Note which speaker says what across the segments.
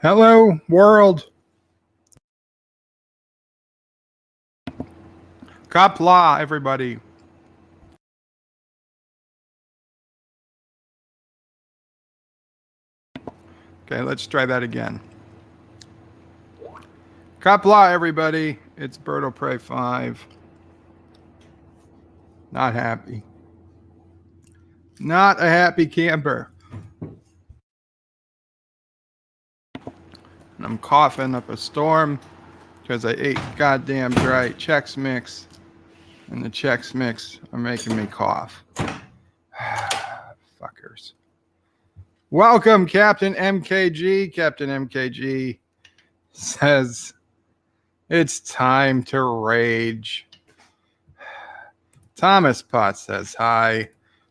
Speaker 1: Hello, world. Kapla, everybody. Okay, let's try that again. Kapla, everybody. It's Berto Prey 5. Not happy. Not a happy camper. And I'm coughing up a storm because I ate goddamn dry Chex Mix. And the Chex Mix are making me cough. Fuckers. Welcome, Captain MKG. Captain MKG says it's time to rage. Thomas Potts says hi.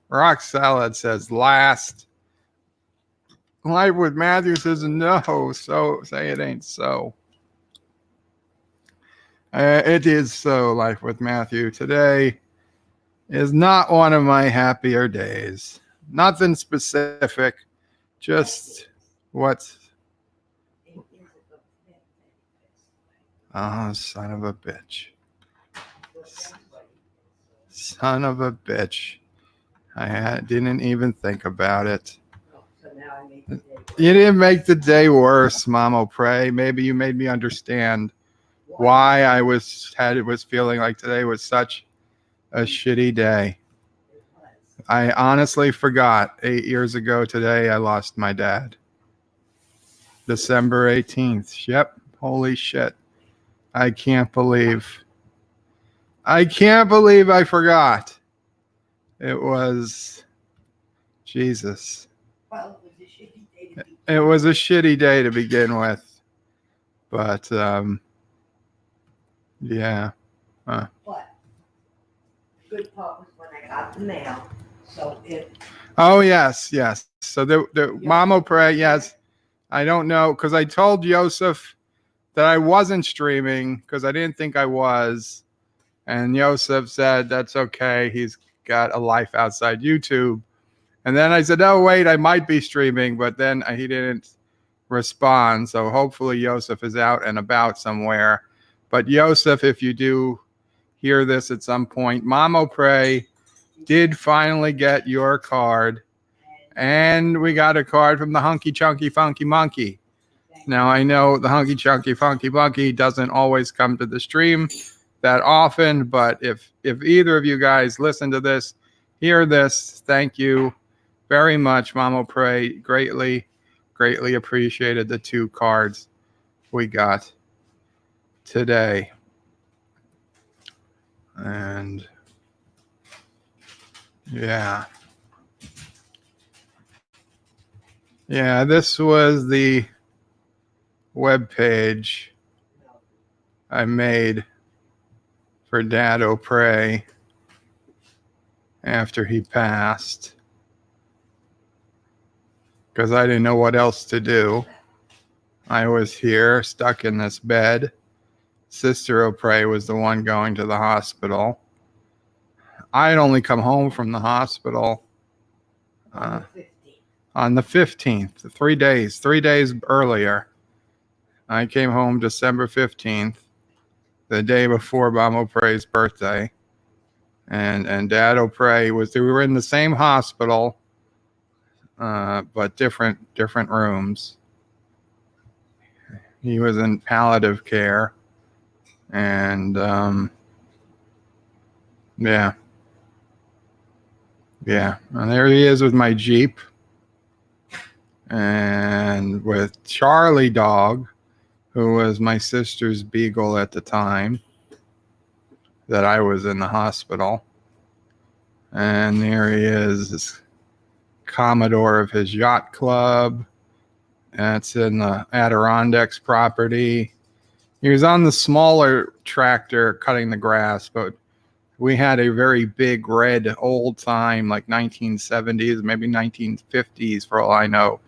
Speaker 1: Rock Salad says last. Life with Matthew says no. So say it ain't so. It is so. Life with Matthew today is not one of my happier days. Nothing specific. Just what? Oh, son of a bitch. Son of a bitch. I didn't even think about it. You didn't make the day worse, Mamo Pray. Maybe you made me understand why I was feeling like today was such a shitty day. I honestly forgot 8 years ago today I lost my dad. December 18th. Yep. Holy shit. I can't believe I forgot. It was Jesus. It was a shitty day to begin with. But yeah.
Speaker 2: But the good part was when I got the mail. So
Speaker 1: oh yes. So the Mamo Pray, yes. I don't know, because I told Yosef that I wasn't streaming because I didn't think I was. And Yosef said that's okay. He's got a life outside YouTube. And then I said, oh, wait, I might be streaming. But then he didn't respond. So hopefully Yosef is out and about somewhere. But Yosef, if you do hear this at some point, Mamo Pray did finally get your card. And we got a card from the Hunky Chunky Funky Monkey. Now, I know the Hunky Chunky Funky Monkey doesn't always come to the stream that often, but if either of you guys listen to this, hear this, thank you very much, Mamo Pray. Greatly appreciated the 2 cards we got today. And yeah, this was the web page I made for Dad O'Prey after he passed, because I didn't know what else to do. I was here stuck in this bed. Sister O'Prey was the one going to the hospital. I had only come home from the hospital on the 15th, 3 days earlier. I came home December 15th, the day before Mamo Pray's birthday. And Dad O'Prey we were in the same hospital, but different rooms. He was in palliative care. And yeah. And there he is with my Jeep. And with Charlie Dog, who was my sister's beagle at the time that I was in the hospital. And there he is, this Commodore of his yacht club. That's in the Adirondacks property. He was on the smaller tractor cutting the grass, but we had a very big red old time, like 1970s, maybe 1950s for all I know,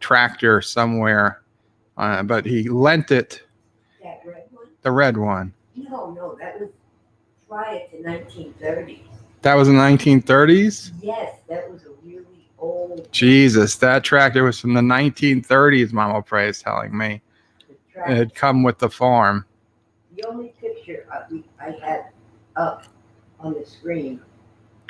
Speaker 1: tractor somewhere. But he lent it.
Speaker 2: that red one?
Speaker 1: The red one.
Speaker 2: No, that was prior to 1930s.
Speaker 1: That was in the 1930s?
Speaker 2: Yes, that was a really old.
Speaker 1: Jesus, that tractor was from the 1930s, Mama Pray is telling me.
Speaker 2: The
Speaker 1: It
Speaker 2: tractor.
Speaker 1: had come with the farm.
Speaker 2: The only picture I had up on the screen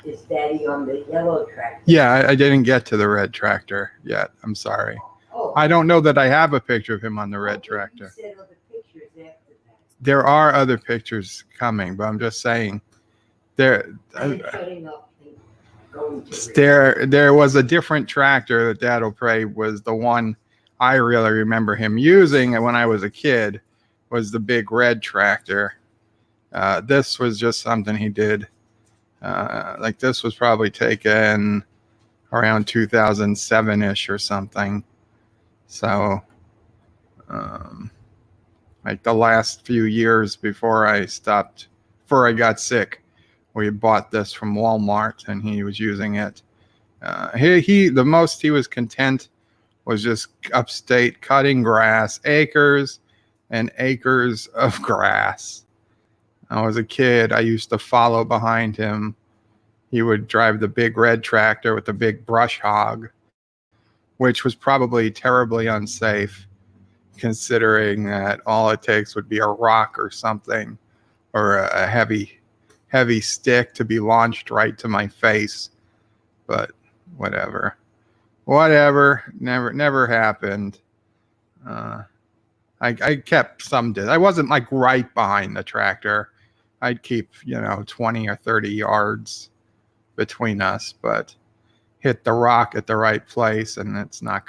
Speaker 2: is Daddy on the yellow tractor.
Speaker 1: Yeah, I didn't get to the red tractor yet. I'm sorry.
Speaker 2: Oh,
Speaker 1: I don't know that I have a picture of him on the red
Speaker 2: okay,
Speaker 1: tractor.
Speaker 2: You said other pictures after that.
Speaker 1: There are other pictures coming, but I'm just saying there
Speaker 2: I'm shutting up and going to read.
Speaker 1: there was a different tractor that Dad O'Prey was the one I really remember him using, and when I was a kid was the big red tractor. This was just something he did. Like this was probably taken around 2007-ish or something. So like the last few years before I got sick, we bought this from Walmart and he was using it. The most he was content was just upstate cutting grass, acres and acres of grass. I was a kid. I used to follow behind him. He would drive the big red tractor with the big brush hog, which was probably terribly unsafe, considering that all it takes would be a rock or something, or a heavy stick to be launched right to my face. But whatever, never happened. I kept some distance. I wasn't like right behind the tractor. I'd keep 20 or 30 yards between us, but hit the rock at the right place, and it's not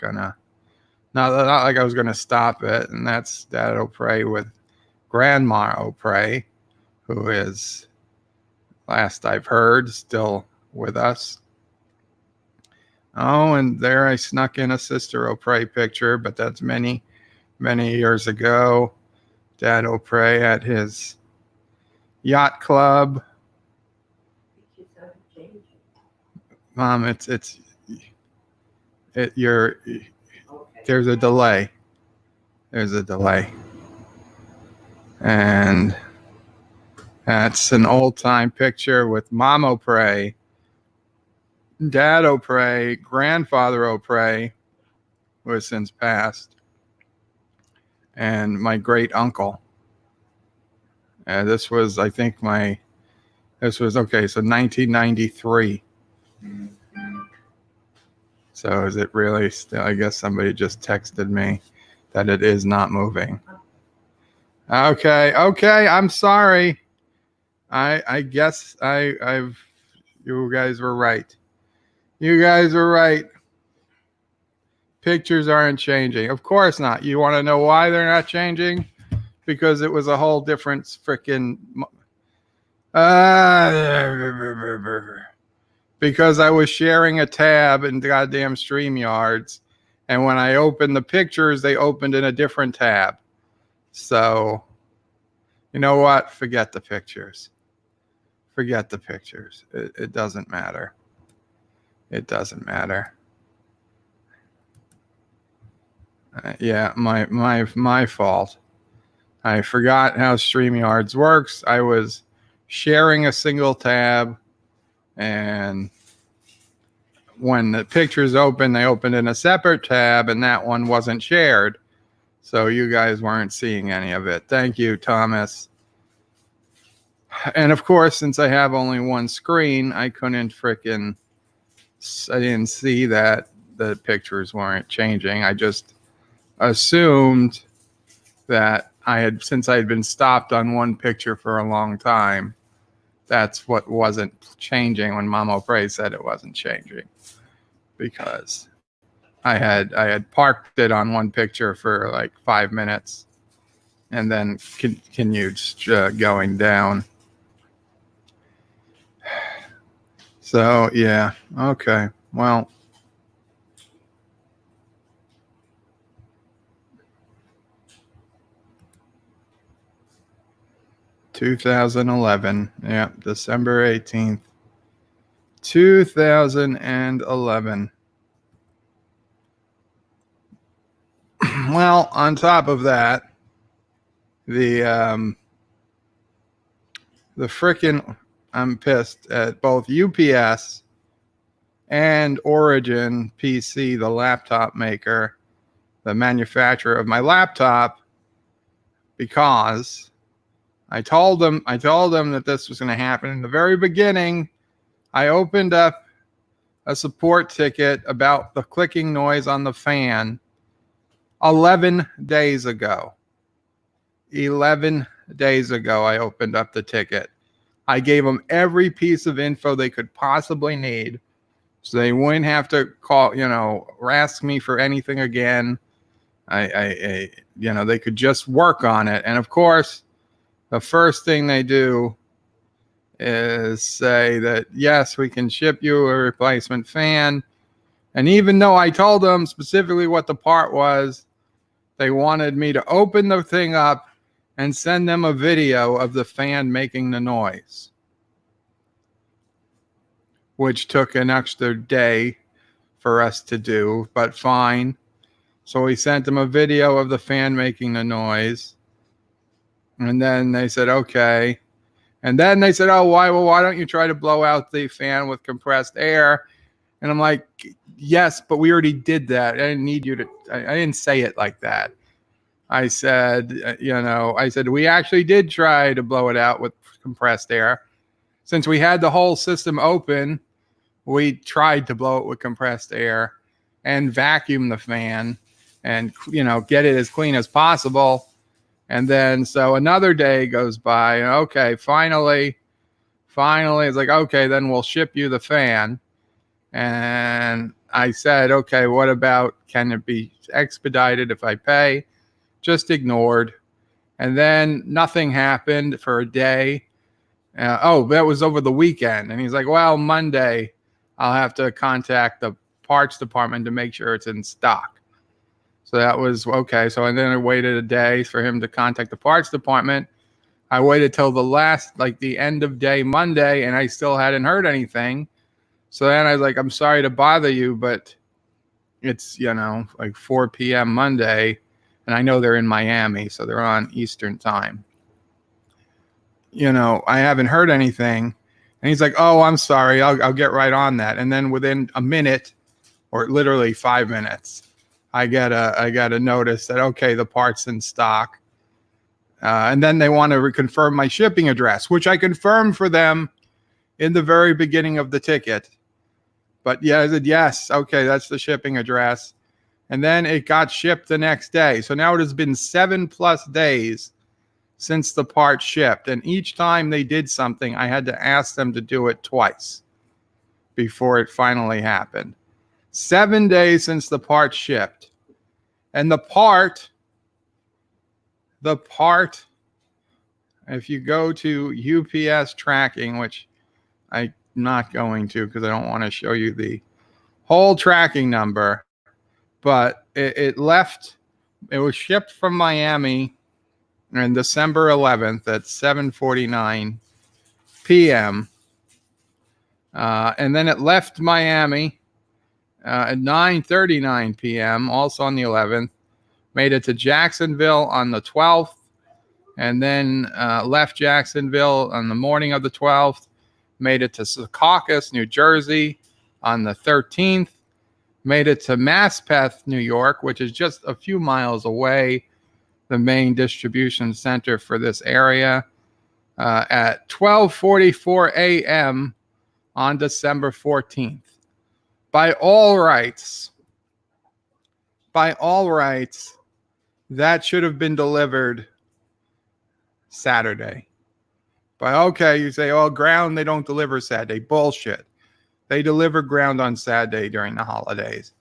Speaker 1: like I was gonna stop it. And that's Dad O'Prey with Grandma O'Prey, who is, last I've heard, still with us. Oh, and there I snuck in a Sister O'Prey picture, but that's many years ago. Dad O'Prey at his yacht club. Mom, there's a delay. And that's an old time picture with Mom O'Prey, Dad O'Prey, Grandfather O'Prey, who has since passed, and my great uncle. And this was, I think, so 1993. So is it really still? I guess somebody just texted me that it is not moving. Okay. I'm sorry. I guess you guys were right. Pictures aren't changing. Of course not. You want to know why they're not changing? Because it was a whole different freaking. Because I was sharing a tab in goddamn StreamYards, and when I opened the pictures, they opened in a different tab. So, you know what? Forget the pictures. It doesn't matter. Yeah, my fault. I forgot how StreamYards works. I was sharing a single tab, and when the pictures open, they opened in a separate tab, and that one wasn't shared. So you guys weren't seeing any of it. Thank you, Thomas. And of course, since I have only one screen, I didn't see that the pictures weren't changing. I just assumed that since I had been stopped on one picture for a long time, that's what wasn't changing when Mama O'Prey said it wasn't changing, because I had parked it on one picture for like 5 minutes and then continued going down. So yeah, okay, well. $2011. Yeah, December 18th, 2011. Well, on top of that, the frickin', I'm pissed at both UPS and Origin PC, the laptop maker, the manufacturer of my laptop, because I told them that this was going to happen in the very beginning. I opened up a support ticket about the clicking noise on the fan 11 days ago. 11 days ago, I opened up the ticket. I gave them every piece of info they could possibly need so they wouldn't have to call, or ask me for anything again. They could just work on it. And of course, the first thing they do is say that, yes, we can ship you a replacement fan. And even though I told them specifically what the part was, they wanted me to open the thing up and send them a video of the fan making the noise, which took an extra day for us to do, but fine. So we sent them a video of the fan making the noise. And then they said, okay. And then they said, oh, why don't you try to blow out the fan with compressed air? And I'm like, yes, but we already did that. I didn't need you to, I didn't say it like that. I said, we actually did try to blow it out with compressed air. Since we had the whole system open, we tried to blow it with compressed air and vacuum the fan and, get it as clean as possible. And then, so another day goes by, and okay, finally, it's like, okay, then we'll ship you the fan. And I said, okay, what about, can it be expedited if I pay? Just ignored. And then nothing happened for a day. That was over the weekend. And he's like, well, Monday, I'll have to contact the parts department to make sure it's in stock. So that was okay. So and then I waited a day for him to contact the parts department. I waited till the end of day Monday, and I still hadn't heard anything. So then I was like, I'm sorry to bother you, but it's, like 4 p.m. Monday, and I know they're in Miami, so they're on Eastern time. I haven't heard anything. And he's like, oh, I'm sorry. I'll get right on that. And then within a minute, or literally 5 minutes, I got a notice that, okay, the part's in stock. And then they want to reconfirm my shipping address, which I confirmed for them in the very beginning of the ticket. But yeah, I said, yes, okay, that's the shipping address. And then it got shipped the next day. So now it has been 7+ days since the part shipped. And each time they did something, I had to ask them to do it twice before it finally happened. 7 days since the part shipped. And the part, if you go to UPS tracking, which I'm not going to because I don't want to show you the whole tracking number, but it was shipped from Miami on December 11th at 7:49 p.m. And then it left Miami at 9:39 p.m., also on the 11th, made it to Jacksonville on the 12th, and then left Jacksonville on the morning of the 12th, made it to Secaucus, New Jersey on the 13th, made it to Maspeth, New York, which is just a few miles away, the main distribution center for this area, at 12:44 a.m. on December 14th. By all rights, that should have been delivered Saturday. But okay, you say, oh, ground, they don't deliver Saturday. Bullshit. They deliver ground on Saturday during the holidays.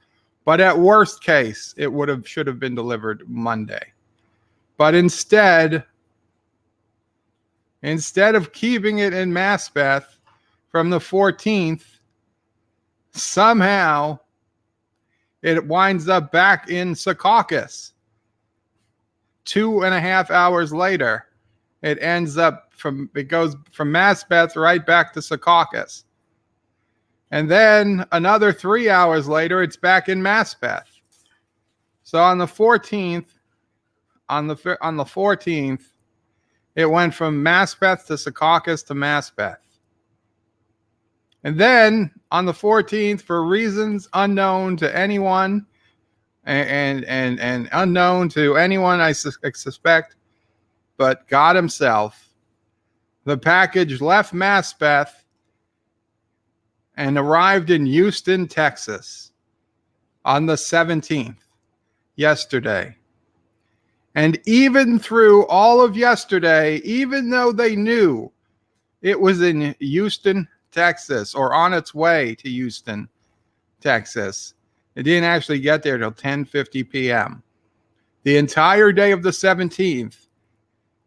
Speaker 1: But at worst case, should have been delivered Monday. But instead of keeping it in Maspeth from the 14th, somehow it winds up back in Secaucus. 2.5 hours later, it goes from Maspeth right back to Secaucus. And then another 3 hours later, it's back in Maspeth. So on the 14th, it went from Maspeth to Secaucus to Maspeth. And then on the 14th, for reasons unknown to anyone and unknown to anyone I suspect, but God himself, the package left Maspeth and arrived in Houston, Texas on the 17th, yesterday. And even through all of yesterday, even though they knew it was in Houston, Texas, or on its way to Houston, Texas, it didn't actually get there till 10:50 p.m. The entire day of the 17th,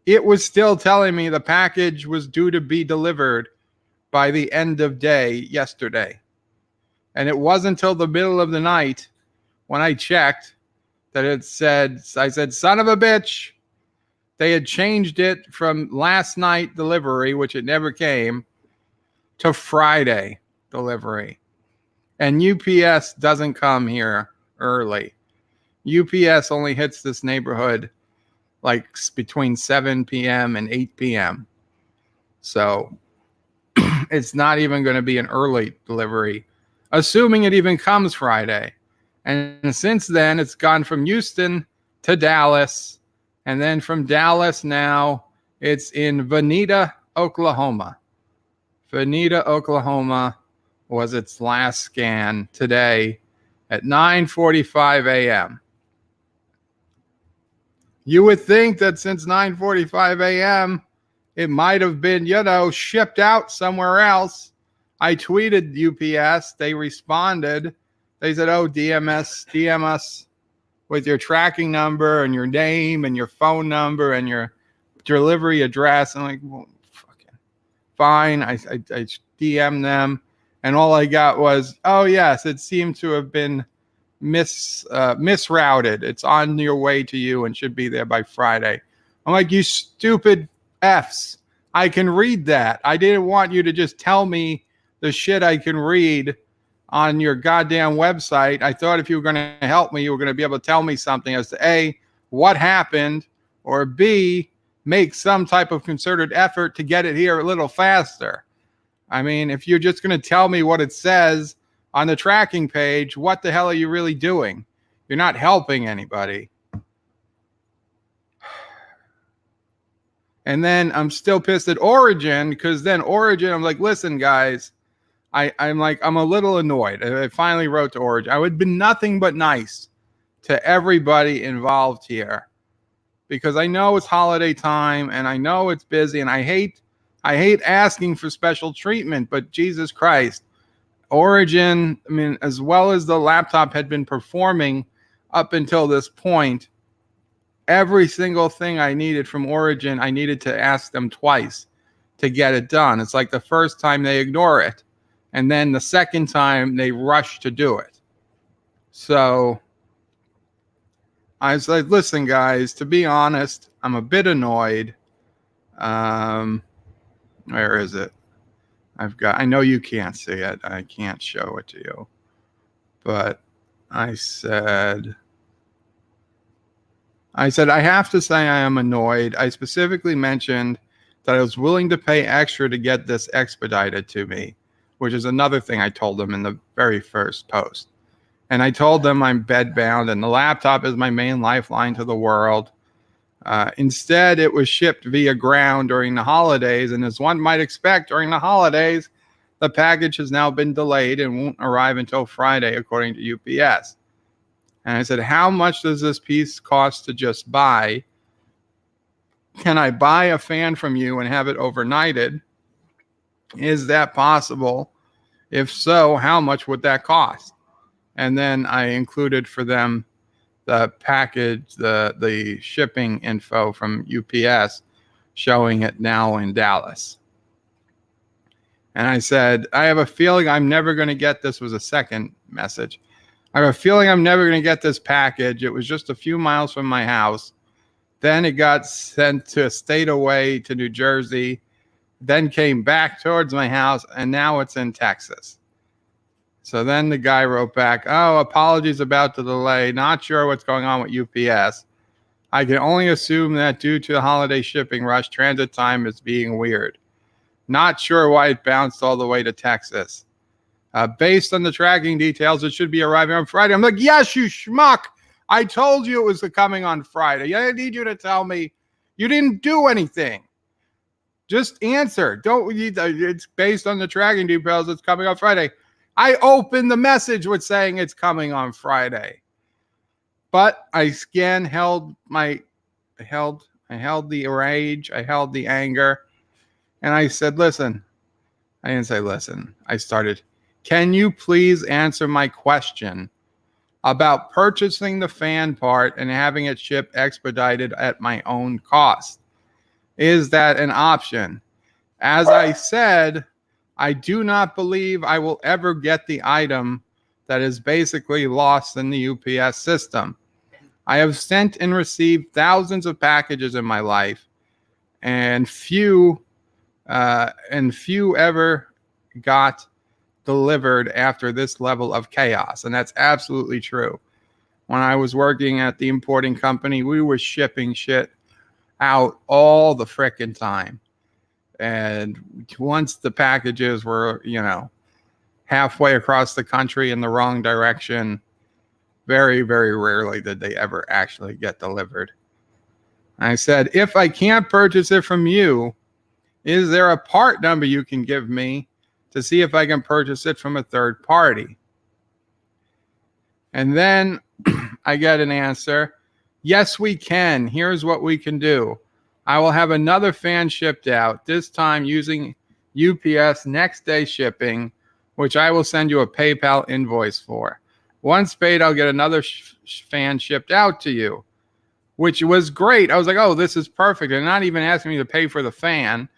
Speaker 1: it was still telling me the package was due to be delivered by the end of day yesterday. And it wasn't until the middle of the night when I checked that I said, son of a bitch. They had changed it from last night delivery, which it never came, to Friday delivery. And UPS doesn't come here early. UPS only hits this neighborhood like between 7 p.m. and 8 p.m. So it's not even going to be an early delivery, assuming it even comes Friday. And since then, it's gone from Houston to Dallas. And then from Dallas now, it's in Veneta, Oklahoma. Veneta, Oklahoma was its last scan today at 9:45 a.m. You would think that since 9:45 a.m., it might have been, shipped out somewhere else. I tweeted UPS. They responded. They said, DM us with your tracking number and your name and your phone number and your delivery address. I'm like, well, fucking fine. I DM'd them. And all I got was, oh, yes, it seemed to have been misrouted. It's on your way to you and should be there by Friday. I'm like, you stupid Fs. I can read that. I didn't want you to just tell me the shit I can read on your goddamn website. I thought if you were going to help me, you were going to be able to tell me something as to A, what happened, or B, make some type of concerted effort to get it here a little faster. I mean, if you're just going to tell me what it says on the tracking page, what the hell are you really doing? You're not helping anybody. And then I'm still pissed at Origin, because then Origin, I'm like, listen, guys, I'm a little annoyed. I finally wrote to Origin. I would have been nothing but nice to everybody involved here, because I know it's holiday time and I know it's busy, and I hate asking for special treatment, but Jesus Christ, Origin, I mean, as well as the laptop had been performing up until this point, every single thing I needed from Origin, I needed to ask them twice to get it done. It's like the first time they ignore it, and then the second time they rush to do it. So I was like, listen, guys, to be honest, I'm a bit annoyed. Where is it? I know you can't see it. I can't show it to you. But I said, I have to say I am annoyed. I specifically mentioned that I was willing to pay extra to get this expedited to me, which is another thing I told them in the very first post. And I told them I'm bedbound and the laptop is my main lifeline to the world. Instead, it was shipped via ground during the holidays. And as one might expect during the holidays, the package has now been delayed and won't arrive until Friday, according to UPS. And I said, how much does this piece cost to just buy? Can I buy a fan from you and have it overnighted? Is that possible? If so, how much would that cost? And then I included for them the package, the shipping info from UPS showing it now in Dallas. And I said, I have a feeling I'm never going to get this. Was a second message. I have a feeling I'm never going to get this package. It was just a few miles from my house. Then it got sent to a state away to New Jersey, then came back towards my house, and now it's in Texas. So then the guy wrote back, oh, apologies about the delay. Not sure what's going on with UPS. I can only assume that due to the holiday shipping rush, transit time is being weird. Not sure why it bounced all the way to Texas. Based on the tracking details, it should be arriving on Friday. I'm like, yes, you schmuck. I told you it was coming on Friday. I need you to tell me you didn't do anything. Just answer. Don't. It's based on the tracking details. It's coming on Friday. I opened the message with saying it's coming on Friday, but I held the rage. I held the anger, and I said, "Listen." I didn't say listen. I started. Can you please answer my question about purchasing the fan part and having it shipped expedited at my own cost? Is that an option? As I said, I do not believe I will ever get the item that is basically lost in the UPS system. I have sent and received thousands of packages in my life, and few ever got delivered after this level of chaos. And that's absolutely true. When I was working at the importing company, we were shipping shit out all the frickin' time. And once the packages were, halfway across the country in the wrong direction, very, very rarely did they ever actually get delivered. I said, if I can't purchase it from you, is there a part number you can give me to see if I can purchase it from a third party? And then I get an answer. Yes, we can. Here's what we can do. I will have another fan shipped out, this time using UPS next day shipping, which I will send you a PayPal invoice for. Once paid, I'll get another fan shipped out to you, which was great. I was like, oh, this is perfect. They're not even asking me to pay for the fan.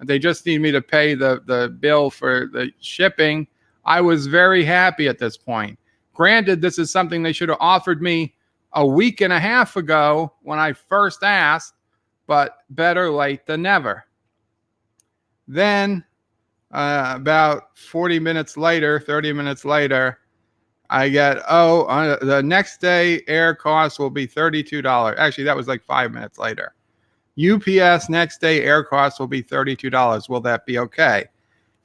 Speaker 1: They just need me to pay the bill for the shipping. I was very happy at this point. Granted, this is something they should have offered me a week and a half ago when I first asked, but better late than never. Then about 30 minutes later, I get, the next day air cost will be $32. Actually, that was like 5 minutes later. UPS next day air cost will be $32. Will that be okay?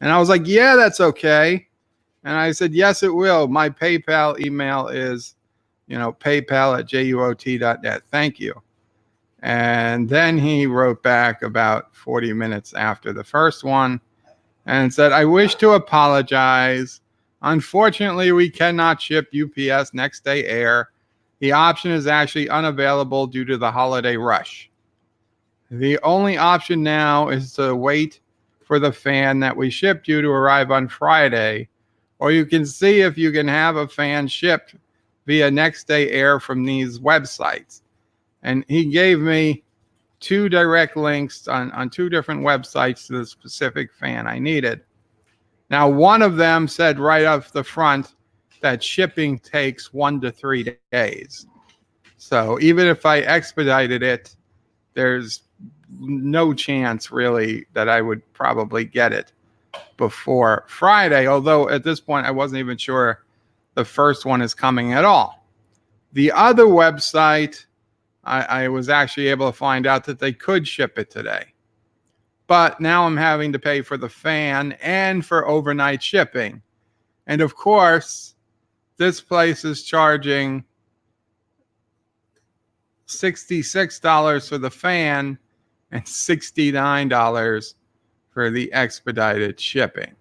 Speaker 1: And I was like, yeah, that's okay. And I said, yes, it will. My PayPal email is, paypal@juot.net. Thank you. And then he wrote back about 40 minutes after the first one and said, I wish to apologize. Unfortunately, we cannot ship UPS next day air. The option is actually unavailable due to the holiday rush. The only option now is to wait for the fan that we shipped you to arrive on Friday, or you can see if you can have a fan shipped via next day air from these websites. And he gave me 2 direct links on 2 different websites to the specific fan I needed. Now, one of them said right off the front that shipping takes 1 to 3 days. So even if I expedited it, there's no chance really that I would probably get it before Friday. Although at this point, I wasn't even sure the first one is coming at all. The other website, I was actually able to find out that they could ship it today. But now I'm having to pay for the fan and for overnight shipping. And of course, this place is charging $66 for the fan and $69 for the expedited shipping.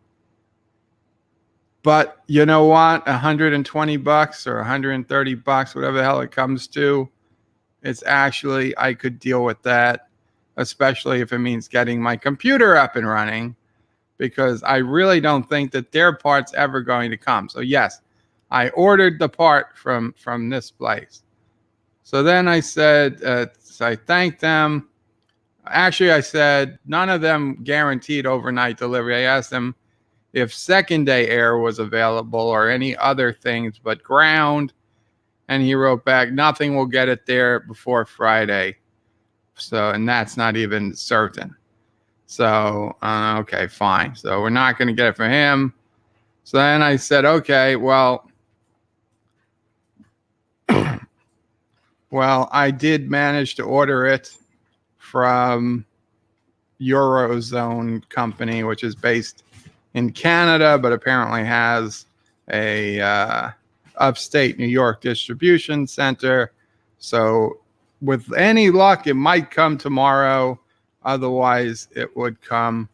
Speaker 1: But you know what? $120 or $130, whatever the hell it comes to, it's actually, I could deal with that, especially if it means getting my computer up and running, because I really don't think that their part's ever going to come. So yes, I ordered the part from this place. So then I said, so I thanked them. Actually, I said none of them guaranteed overnight delivery. I asked them if second day air was available or any other things but ground. And he wrote back, nothing will get it there before Friday. So, and that's not even certain. So, okay, fine. So we're not going to get it for him. So then I said, okay, well, I did manage to order it from Eurozone company, which is based in Canada, but apparently has a upstate New York distribution center. So with any luck, it might come tomorrow. Otherwise, it would come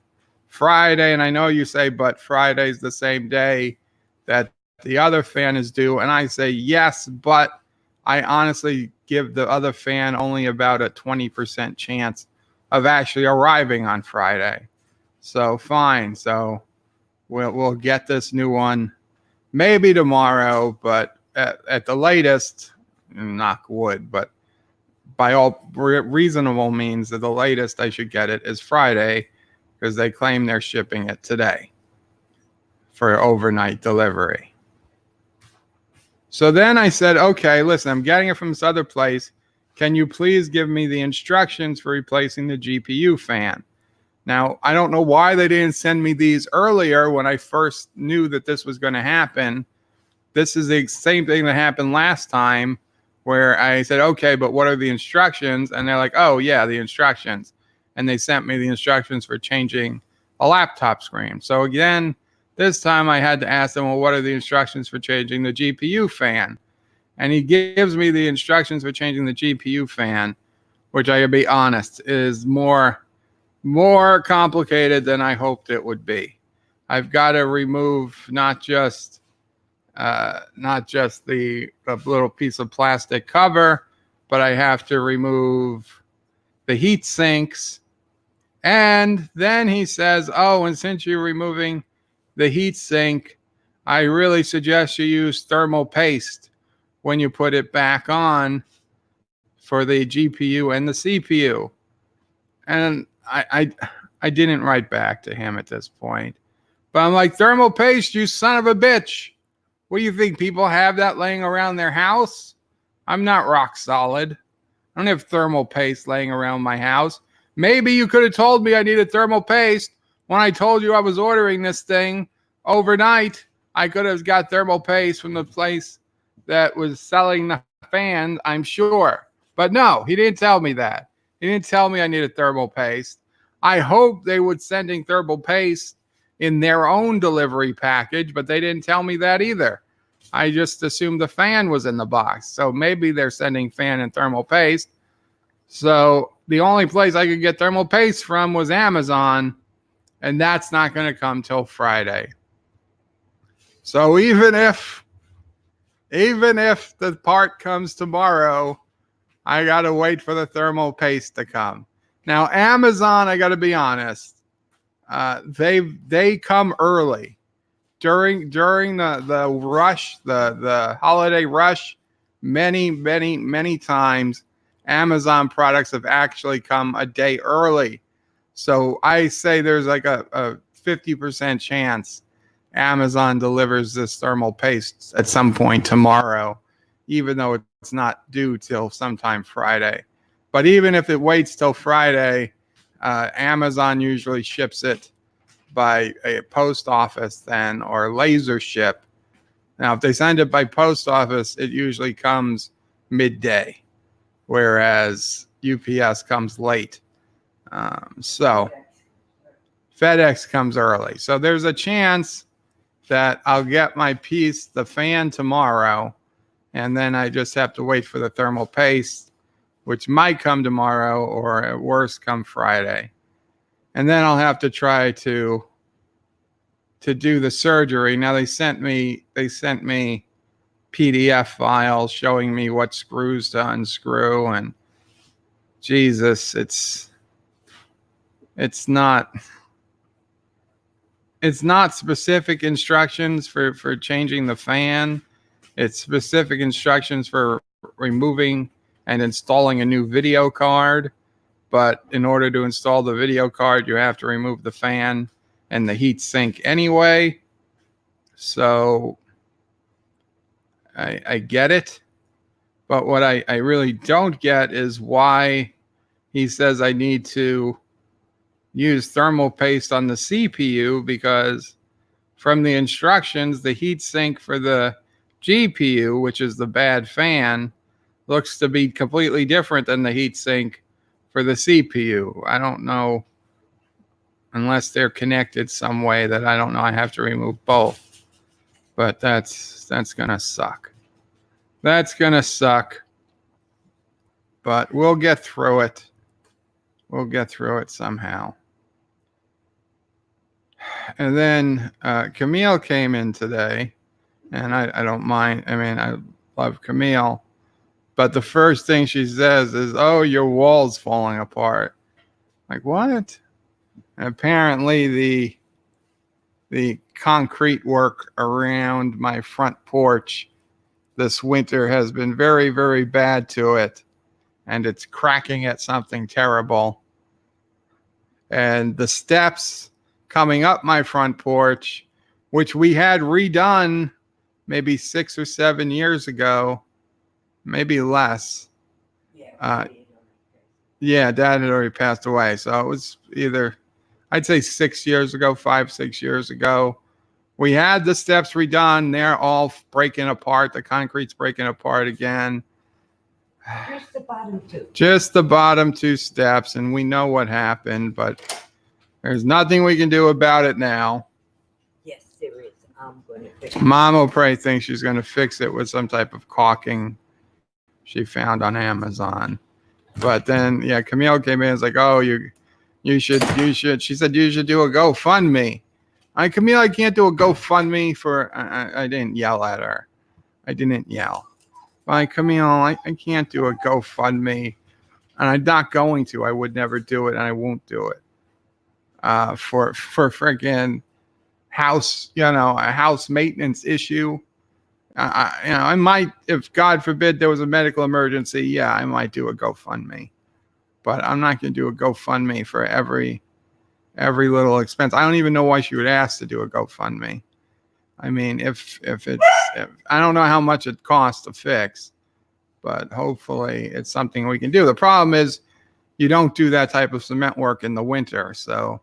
Speaker 1: Friday. And I know you say, but Friday's the same day that the other fan is due. And I say, yes, but I honestly give the other fan only about a 20% chance of actually arriving on Friday. So fine. So we'll get this new one maybe tomorrow, but at the latest, knock wood, but by all reasonable means, at the latest I should get it is Friday, because they claim they're shipping it today for overnight delivery. So then I said, okay, listen, I'm getting it from this other place. Can you please give me the instructions for replacing the GPU fan? Now, I don't know why they didn't send me these earlier when I first knew that this was going to happen. This is the same thing that happened last time, where I said, okay, but what are the instructions? And they're like, oh, yeah, the instructions. And they sent me the instructions for changing a laptop screen. So again, this time I had to ask them, well, what are the instructions for changing the GPU fan? And he gives me the instructions for changing the GPU fan, which I gotta be honest, is more complicated than I hoped it would be. I've got to remove not just the little piece of plastic cover, but I have to remove the heat sinks. And then he says, oh, and since you're removing the heat sink, I really suggest you use thermal paste when you put it back on for the GPU and the CPU. And I didn't write back to him at this point. But I'm like, thermal paste, you son of a bitch. What do you think? People have that laying around their house? I'm not rock solid. I don't have thermal paste laying around my house. Maybe you could have told me I needed thermal paste when I told you I was ordering this thing overnight. I could have got thermal paste from the place that was selling the fan, I'm sure. But no, he didn't tell me that. He didn't tell me I needed thermal paste. I hoped they would sending thermal paste in their own delivery package, but they didn't tell me that either. I just assumed the fan was in the box. So maybe they're sending fan and thermal paste. So the only place I could get thermal paste from was Amazon, and that's not going to come till Friday. So even if the part comes tomorrow, I got to wait for the thermal paste to come. Now, Amazon, I got to be honest, they come early. During the rush, the holiday rush, many times, Amazon products have actually come a day early. So I say there's like a 50% chance Amazon delivers this thermal paste at some point tomorrow, even though it's not due till sometime Friday. But even if it waits till Friday, Amazon usually ships it by a post office then, or laser ship. Now, if they send it by post office, it usually comes midday, whereas UPS comes late. So FedEx comes early. So there's a chance that I'll get my piece, the fan, tomorrow, and then I just have to wait for the thermal paste, which might come tomorrow, or at worst come Friday. And then I'll have to try to do the surgery. Now they sent me PDF files showing me what screws to unscrew, and Jesus, it's not specific instructions for changing the fan. It's specific instructions for removing and installing a new video card. But in order to install the video card, you have to remove the fan and the heat sink anyway. So I get it. But what I really don't get is why he says I need to use thermal paste on the CPU, because from the instructions, the heat sink for the GPU, which is the bad fan, looks to be completely different than the heat sink for the CPU. I don't know unless they're connected some way that I don't know. I have to remove both, but that's gonna suck. That's gonna suck, but we'll get through it. We'll get through it somehow. And then Camille came in today, and I don't mind. I mean, I love Camille, but the first thing she says is, "Oh, your wall's falling apart." Like, what? And apparently the concrete work around my front porch this winter has been very, very bad to it, and it's cracking at something terrible. And the steps coming up my front porch, which we had redone maybe 6 or 7 years ago, maybe less. Yeah, Dad had already passed away. So it was either, I'd say 6 years ago, 5, 6 years ago. We had the steps redone. They're all breaking apart. The concrete's breaking apart again.
Speaker 2: Just the bottom two.
Speaker 1: Just the bottom 2 steps, and we know what happened, but there's nothing we can do about it now.
Speaker 2: Yes, there is. I'm going to fix it.
Speaker 1: Mama Pray thinks she's going to fix it with some type of caulking she found on Amazon. But then, yeah, Camille came in and was like, "Oh, you should." She said you should do a GoFundMe. Camille, I can't do a GoFundMe for. I didn't yell at her. I didn't yell. Camille, I can't do a GoFundMe, and I'm not going to. I would never do it, and I won't do it. For friggin' house, a house maintenance issue. I might, if God forbid there was a medical emergency, yeah, I might do a GoFundMe, but I'm not going to do a GoFundMe for every little expense. I don't even know why she would ask to do a GoFundMe. I mean, if I don't know how much it costs to fix, but hopefully it's something we can do. The problem is you don't do that type of cement work in the winter, so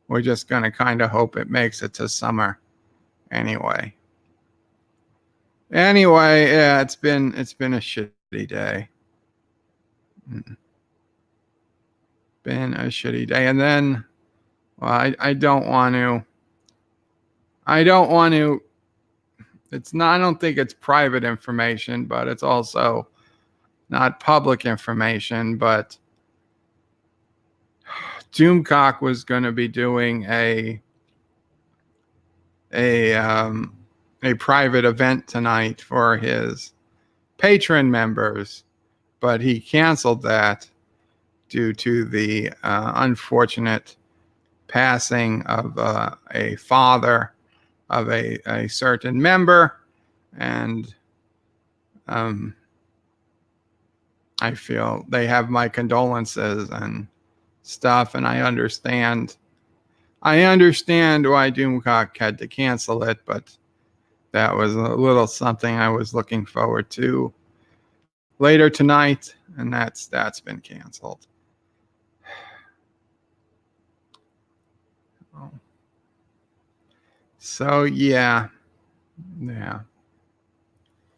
Speaker 1: we're just going to kind of hope it makes it to summer anyway. Yeah, it's been a shitty day. Been a shitty day. And then, well, I don't want to, I don't think it's private information, but it's also not public information, but Doomcock was going to be doing a private event tonight for his patron members, but he canceled that due to the unfortunate passing of a father of a certain member, and I feel they have my condolences and stuff, and I understand why Doomcock had to cancel it, but that was a little something I was looking forward to later tonight, and that's been canceled. So yeah.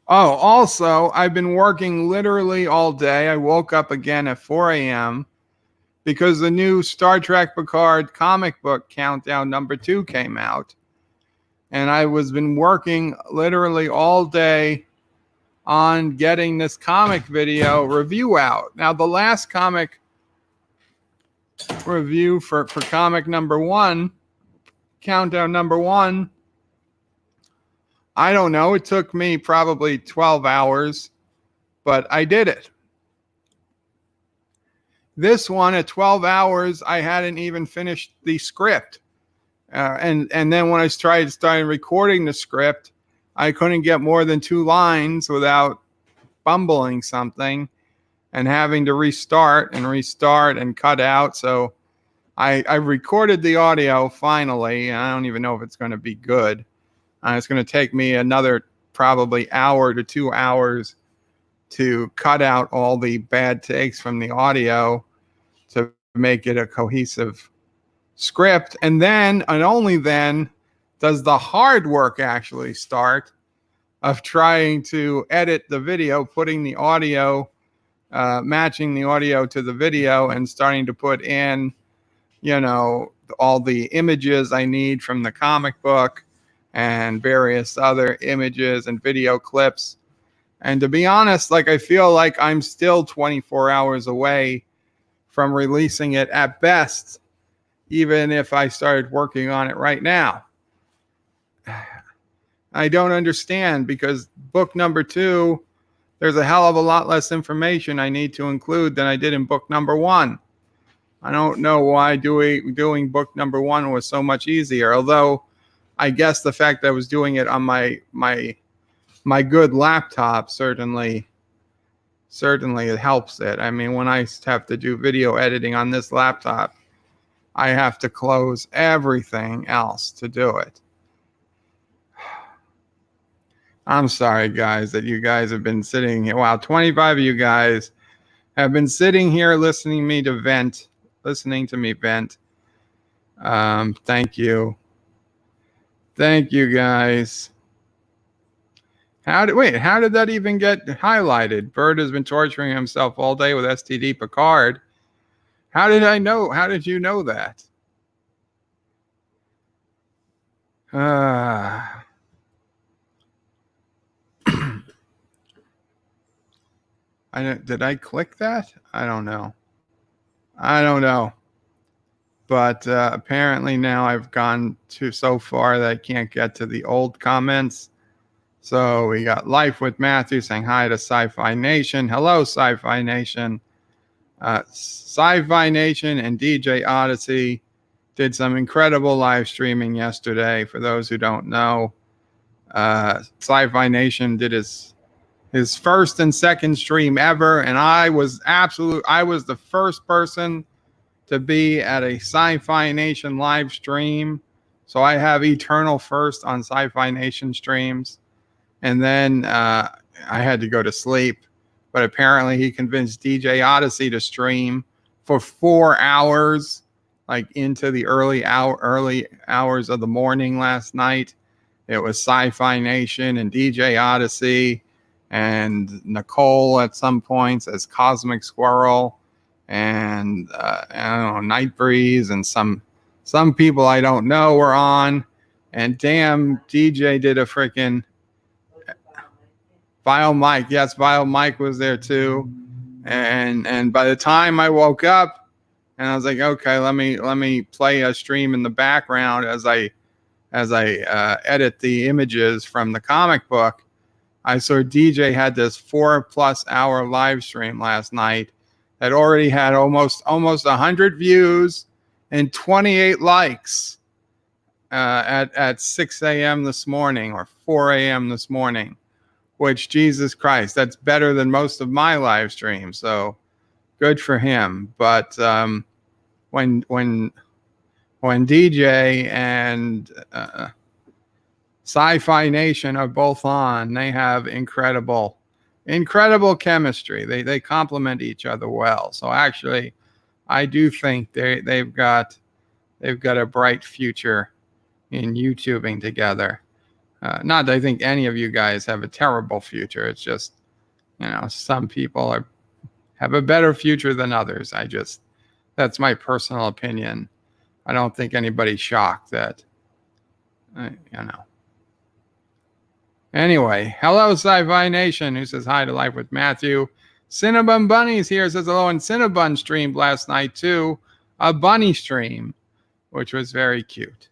Speaker 1: Oh, also, I've been working literally all day. I woke up again at 4 a.m. because the new Star Trek Picard comic book countdown #2 came out. And I was been working literally all day on getting this comic video review out. Now, the last comic review for comic #1, countdown #1, I don't know. It took me probably 12 hours, but I did it. This one at 12 hours, I hadn't even finished the script. And then when I started recording the script, I couldn't get more than 2 lines without bumbling something and having to restart and cut out. So I recorded the audio finally, and I don't even know if it's going to be good. It's going to take me another probably hour to 2 hours to cut out all the bad takes from the audio to make it a cohesive script. And then, and only then, does the hard work actually start of trying to edit the video, putting the audio, matching the audio to the video, and starting to put in, all the images I need from the comic book and various other images and video clips. And to be honest, like, I feel like I'm still 24 hours away from releasing it at best, even if I started working on it right now. I don't understand, because book number 2, there's a hell of a lot less information I need to include than I did in book number 1. I don't know why doing book number 1 was so much easier, although I guess the fact that I was doing it on my good laptop certainly it helps it. I mean, when I have to do video editing on this laptop, I have to close everything else to do it. I'm sorry, guys, that you guys have been sitting here. Wow, 25 of you guys have been sitting here listening to me vent. Thank you. Thank you, guys. How did that even get highlighted? Bird has been torturing himself all day with STD Picard. How did I know? How did you know that? Did I click that? I don't know. But apparently now I've gone to so far that I can't get to the old comments. So we got Life with Matthew saying hi to Sci-Fi Nation. Hello, Sci-Fi Nation. Sci-Fi Nation and DJ Odyssey did some incredible live streaming yesterday. For those who don't know, Sci-Fi Nation did his first and second stream ever, and I was the first person to be at a Sci-Fi Nation live stream. So I have eternal first on Sci-Fi Nation streams. And then I had to go to sleep, but apparently he convinced DJ Odyssey to stream for 4 hours, like into the early hours of the morning last night. It was Sci-Fi Nation and DJ Odyssey and Nicole at some points as Cosmic Squirrel, and I don't know, Night Breeze, and some people I don't know were on. And damn, DJ did a freaking Vile Mike. Yes, Vile Mike was there too. And by the time I woke up, and I was like, okay, let me play a stream in the background as I edit the images from the comic book, I saw DJ had this 4+ hour live stream last night that already had almost 100 views and 28 likes at 6 a.m. this morning or 4 a.m. this morning, which, Jesus Christ, that's better than most of my live streams. So good for him. But when DJ and Sci-Fi Nation are both on, they have incredible chemistry. They complement each other well. So actually, I do think they've got a bright future in YouTubing together. Not that I think any of you guys have a terrible future. It's just, some people have a better future than others. That's my personal opinion. I don't think anybody's shocked that, Anyway, hello, Sci-Fi Nation, who says hi to Life with Matthew. Cinnabon Bunny's here, says hello, and Cinnabon streamed last night too. A bunny stream, which was very cute.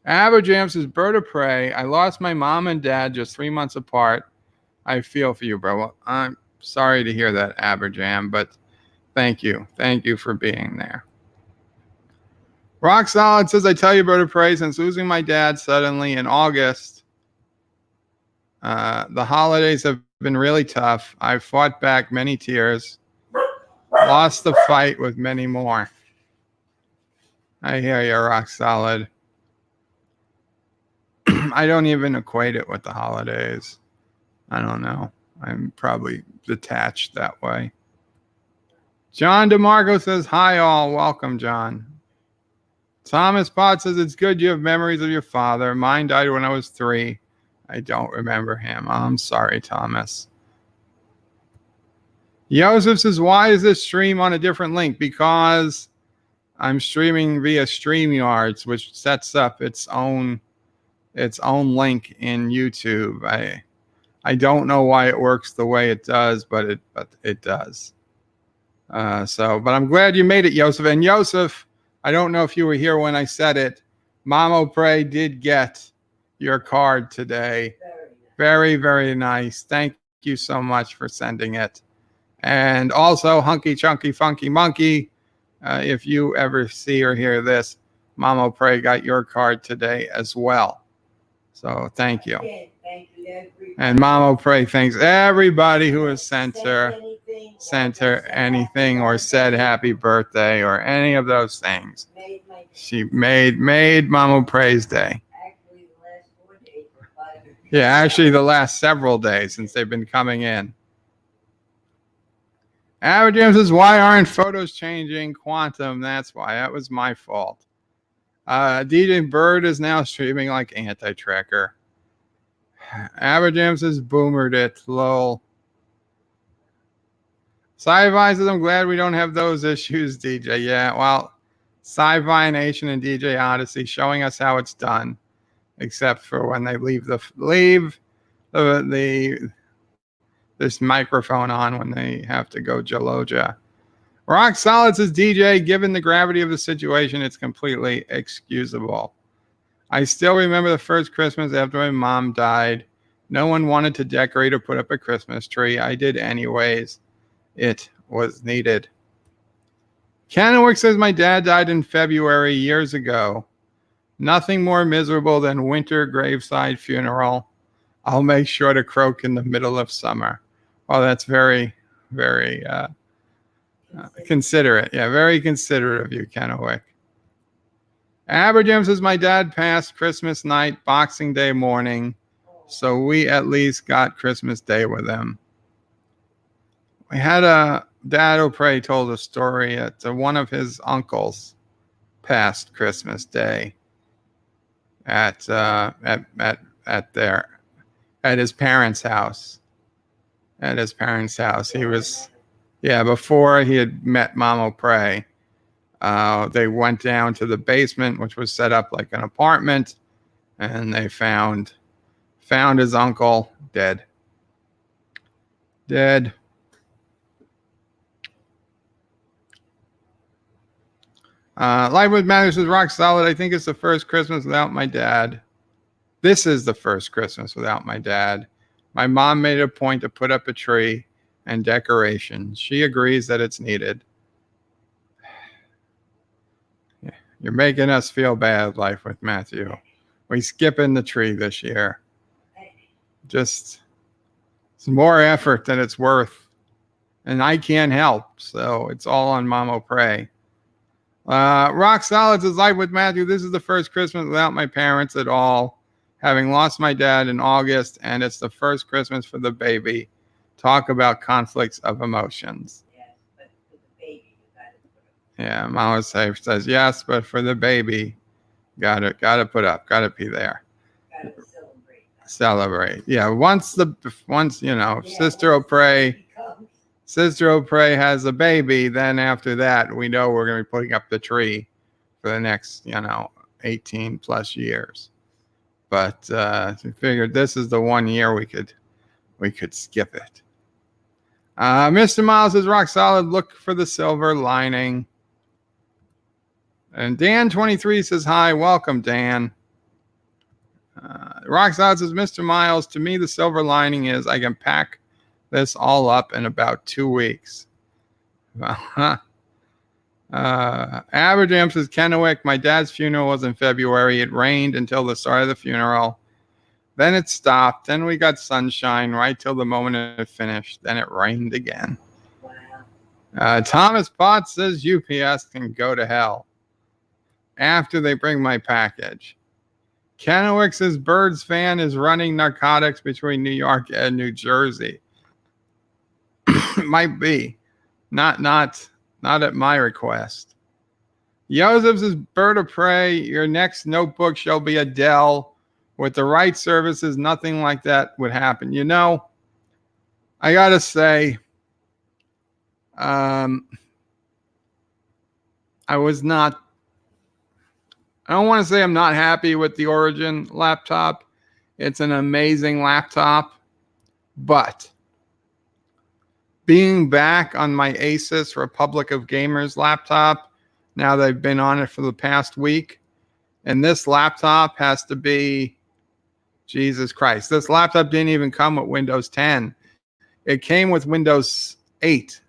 Speaker 1: Aberjam says, Bird of Prey, I lost my mom and dad just 3 months apart. I feel for you, bro. Well, I'm sorry to hear that, Aberjam, but thank you. Thank you for being there. Rock Solid says, I tell you, Bird of Prey, since losing my dad suddenly in August, the holidays have been really tough. I've fought back many tears, lost the fight with many more. I hear you, Rock Solid. I don't even equate it with the holidays. I don't know. I'm probably detached that way. John DeMarco says, hi all. Welcome, John. Thomas Potts says, it's good you have memories of your father. Mine died when I was 3. I don't remember him. I'm sorry, Thomas. Joseph says, why is this stream on a different link? Because I'm streaming via StreamYards, which sets up its own link in YouTube. I don't know why it works the way it does, but it does. But I'm glad you made it, Yosef. And Yosef, I don't know if you were here when I said it. Mamo Pray did get your card today. Very, very nice. Thank you so much for sending it. And also, Hunky Chunky Funky Monkey, if you ever see or hear this, Mamo Pray got your card today as well. So thank you.
Speaker 2: Thank you, everybody.
Speaker 1: And Mamo Pray thanks everybody who has sent her anything or said happy birthday or any of those things. She made Mamo Pray's day.
Speaker 2: Actually, the last 4 days or 5 days.
Speaker 1: Yeah, actually the last several days since they've been coming in. Average Jim says, why aren't photos changing? Quantum, that's why. That was my fault. DJ Bird is now streaming like Anti-Tracker. Average Jim says, boomered it. Lol. Sci-Fi says, I'm glad we don't have those issues, DJ. Yeah, well, Sci-Fi Nation and DJ Odyssey showing us how it's done, except for when they leave this microphone on when they have to go Jaloja. Rock Solid says, DJ, given the gravity of the situation, it's completely excusable. I still remember the first Christmas after my mom died. No one wanted to decorate or put up a Christmas tree. I did anyways. It was needed. Kennewick says, my dad died in February years ago. Nothing more miserable than winter graveside funeral. I'll make sure to croak in the middle of summer. Well, that's very, very considerate. Yeah, very considerate of you, Kennewick. Aberjam says, my dad passed Christmas night, Boxing Day morning, so we at least got Christmas Day with him. We had Dad O'Prey told a story that one of his uncles passed Christmas Day at his parents' house. At his parents' house. He was, before he had met Mom O'Prey, they went down to the basement, which was set up like an apartment, and they found his uncle dead. Life with Matters is rock solid. I think it's the first Christmas without my dad. This is the first Christmas without my dad. My mom made a point to put up a tree and decorations. She agrees that it's needed. You're making us feel bad, Life with Matthew. We skipping the tree this year. Just, it's more effort than it's worth. And I can't help, so it's all on Mom O'Prey. Rock Solid says, Life with Matthew, this is the first Christmas without my parents at all, having lost my dad in August, and it's the first Christmas for the baby. Talk about conflicts of emotions.
Speaker 2: Yes, but for the baby, you gotta put
Speaker 1: Yeah, Mama Safe says, yes, but for the baby, gotta put up, gotta be there.
Speaker 2: gotta celebrate.
Speaker 1: Celebrate. Yeah, once Sister O'Prey. Sister O'Prey has a baby, then after that, we know we're going to be putting up the tree for the next, 18 plus years. But we figured this is the 1 year we could skip it. Mr. Miles is rock solid. Look for the silver lining. And Dan23 says, hi, welcome, Dan. Rock solid says, Mr. Miles, to me, the silver lining is I can pack this all up in about 2 weeks. Aberjam says, Kennewick, my dad's funeral was in February. It rained until the start of the funeral. Then it stopped. Then we got sunshine right till the moment it finished. Then it rained again.
Speaker 2: Wow.
Speaker 1: Thomas Potts says UPS can go to hell after they bring my package. Kennewick says Bird's fan is running narcotics between New York and New Jersey. Might be. Not at my request. Joseph says, Bird of Prey, your next notebook shall be a Dell. With the right services, nothing like that would happen. I gotta say, I was not, I don't want to say I'm not happy with the Origin laptop. It's an amazing laptop, but being back on my Asus Republic of Gamers laptop, now that I've been on it for the past week, and this laptop has to be, Jesus Christ, this laptop didn't even come with Windows 10. It came with Windows 8,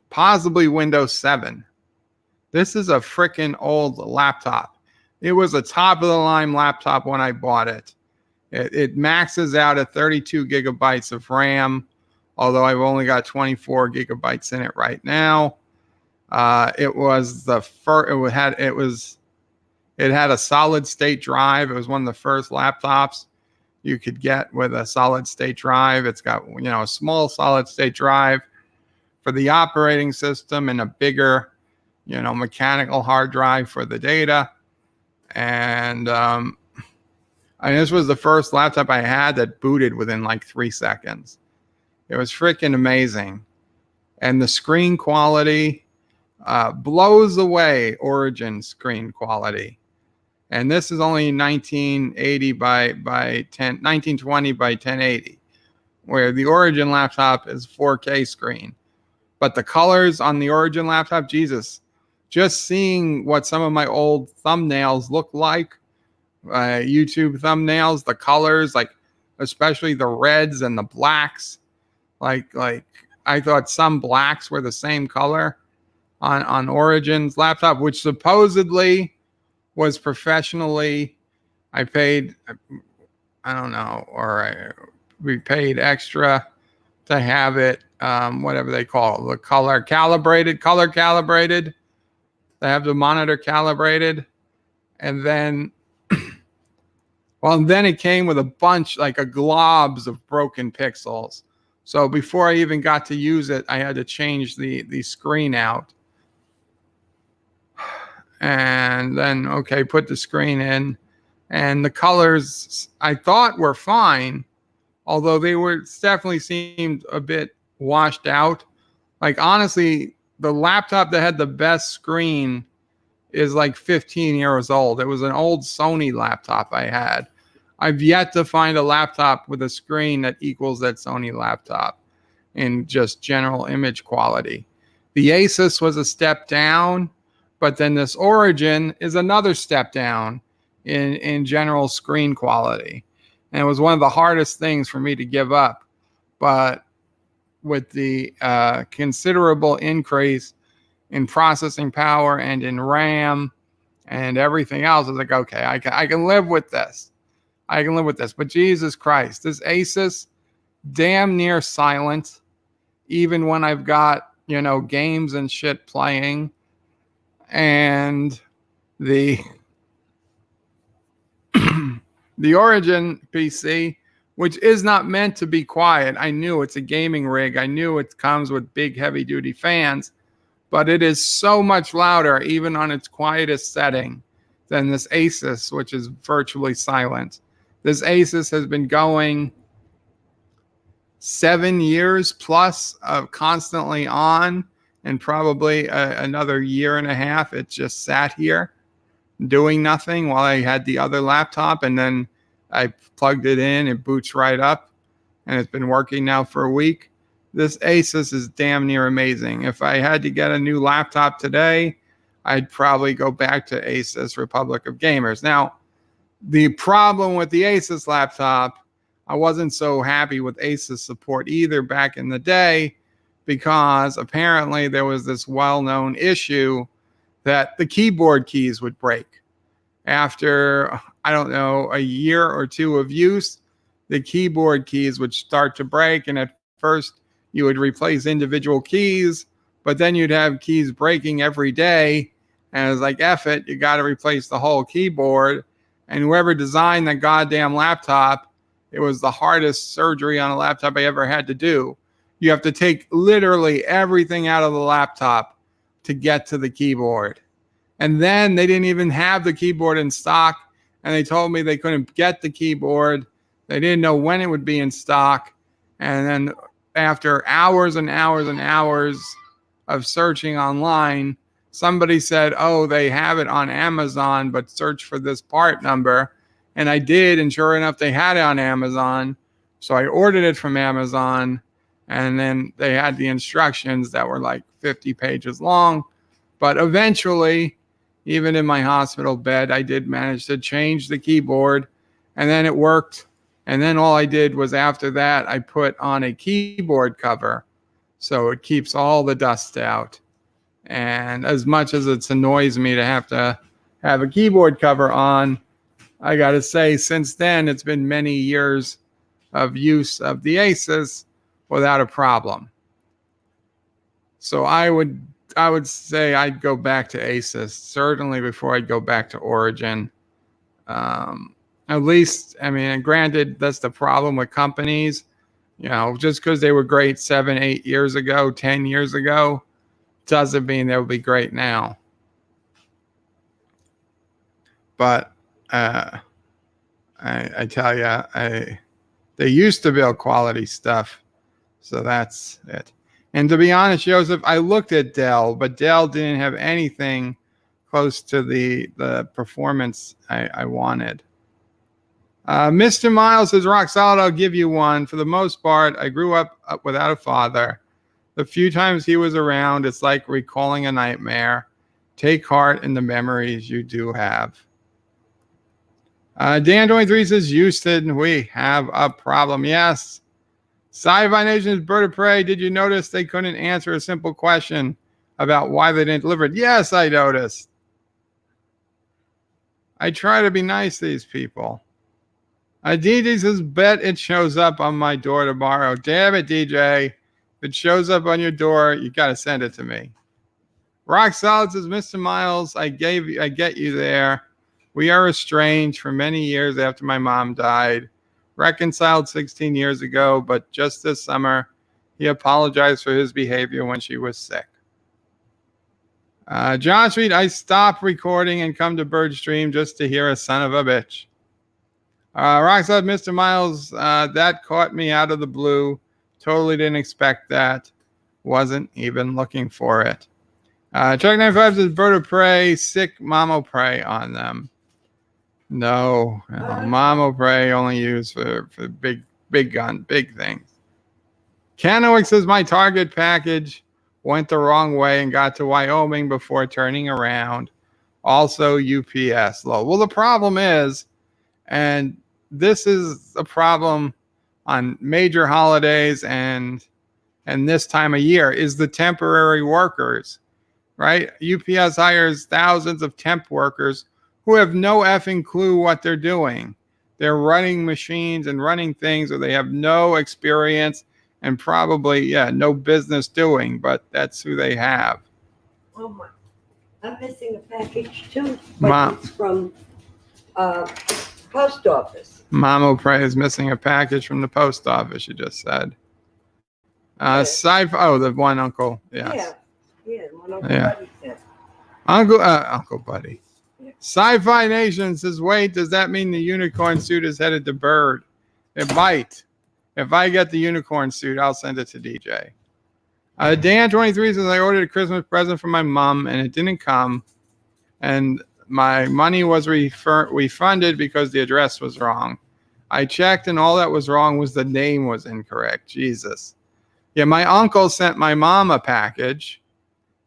Speaker 1: possibly Windows 7. This is a freaking old laptop. It was a top of the line laptop when I bought it. It maxes out at 32 gigabytes of RAM, although I've only got 24 gigabytes in it right now. It was the first. It had a solid state drive. It was one of the first laptops you could get with a solid state drive. It's got, a small solid state drive for the operating system and a bigger, mechanical hard drive for the data. And this was the first laptop I had that booted within like 3 seconds. It was freaking amazing. And the screen quality blows away Origin screen quality. And this is only 1920 by 1080, where the Origin laptop is 4K screen. But the colors on the Origin laptop, Jesus, just seeing what some of my old thumbnails look like, YouTube thumbnails, the colors, like especially the reds and the blacks, like I thought some blacks were the same color on Origin's laptop, which supposedly was professionally, I paid, I don't know, we paid extra to have it, whatever they call it, the color calibrated. They have the monitor calibrated. And then, then it came with a bunch, like a globs of broken pixels. So before I even got to use it, I had to change the screen out. And then, put the screen in. And the colors I thought were fine, although they definitely seemed a bit washed out. Like, honestly, the laptop that had the best screen is like 15 years old. It was an old Sony laptop I had. I've yet to find a laptop with a screen that equals that Sony laptop in just general image quality. The Asus was a step down, but then this Origin is another step down in general screen quality. And it was one of the hardest things for me to give up. But with the considerable increase in processing power and in RAM and everything else, I was like, okay, I can live with this. I can live with this. But Jesus Christ, this Asus, damn near silent, even when I've got, games and shit playing. And the Origin PC, which is not meant to be quiet. I knew it's a gaming rig. I knew it comes with big heavy duty fans, but it is so much louder, even on its quietest setting, than this Asus, which is virtually silent. This Asus has been going 7 years plus of constantly on, and probably another year and a half. It just sat here doing nothing while I had the other laptop, and then I plugged it in. It boots right up, and it's been working now for a week. This Asus is damn near amazing. If I had to get a new laptop today, I'd probably go back to Asus Republic of Gamers. Now, the problem with the Asus laptop, I wasn't so happy with Asus support either back in the day, because apparently there was this well-known issue that the keyboard keys would break. After, I don't know, a year or two of use, the keyboard keys would start to break. And at first you would replace individual keys, but then you'd have keys breaking every day. And it was like, F it, you got to replace the whole keyboard. And whoever designed that goddamn laptop, it was the hardest surgery on a laptop I ever had to do. You have to take literally everything out of the laptop to get to the keyboard. And then they didn't even have the keyboard in stock. And they told me they couldn't get the keyboard. They didn't know when it would be in stock. And then after hours and hours and hours of searching online, somebody said, oh, they have it on Amazon, but search for this part number. And I did, and sure enough, they had it on Amazon. So I ordered it from Amazon, and then they had the instructions that were like 50 pages long. But eventually, even in my hospital bed, I did manage to change the keyboard, and then it worked. And then all I did was, after that, I put on a keyboard cover so it keeps all the dust out. And as much as it annoys me to have a keyboard cover on, I got to say, since then, it's been many years of use of the Asus without a problem. So I would say I'd go back to Asus, certainly before I'd go back to Origin. At least, I mean, and granted, that's the problem with companies. You know, just because they were great 7, 8 years ago, 10 years ago, doesn't mean they'll be great now. But I tell you, they used to build quality stuff, so that's it. And to be honest, Joseph, I looked at Dell, but Dell didn't have anything close to the performance I wanted. Mr. Miles says, rock solid, I'll give you one. For the most part, I grew up without a father. The few times he was around, it's like recalling a nightmare. Take heart in the memories you do have. Dan23 says, Houston, we have a problem. Yes. Sci-Fi Nation's Bird of Prey, did you notice they couldn't answer a simple question about why they didn't deliver it? Yes, I noticed. I try to be nice to these people. DJ says, bet it shows up on my door tomorrow. Damn it, DJ. If it shows up on your door, you got to send it to me. Rock Solid says, Mr. Miles, I get you there. We are estranged for many years after my mom died. Reconciled 16 years ago, but just this summer, he apologized for his behavior when she was sick. Josh Reed, I stopped recording and come to Birdstream just to hear a son of a bitch. Rockstar, Mr. Miles, that caught me out of the blue. Totally didn't expect that. Wasn't even looking for it. Chuck 95 says, Bird of Prey, sick Mamo Prey on them. No, Mamo Prey only used for big gun, big things. Canoic says, my Target package went the wrong way and got to Wyoming before turning around. Also UPS low. Well, the problem is, and this is a problem on major holidays and this time of year, is the temporary workers, right? UPS hires thousands of temp workers who have no effing clue what they're doing. They're running machines and running things that they have no experience and probably, no business doing, but that's who they have.
Speaker 2: Oh my, I'm missing a package too, but it's from post office.
Speaker 1: Mamo Prey is missing a package from the post office, you just said. The one uncle, yes.
Speaker 2: Yeah, one Uncle Buddy said.
Speaker 1: Uncle Buddy. Yeah. Sci-Fi Nation says, wait, does that mean the unicorn suit is headed to Bird? It might. If I get the unicorn suit, I'll send it to DJ. Dan23 says, I ordered a Christmas present for my mom and it didn't come. And my money was refunded because the address was wrong. I checked and all that was wrong was the name was incorrect. Jesus. Yeah, my uncle sent my mom a package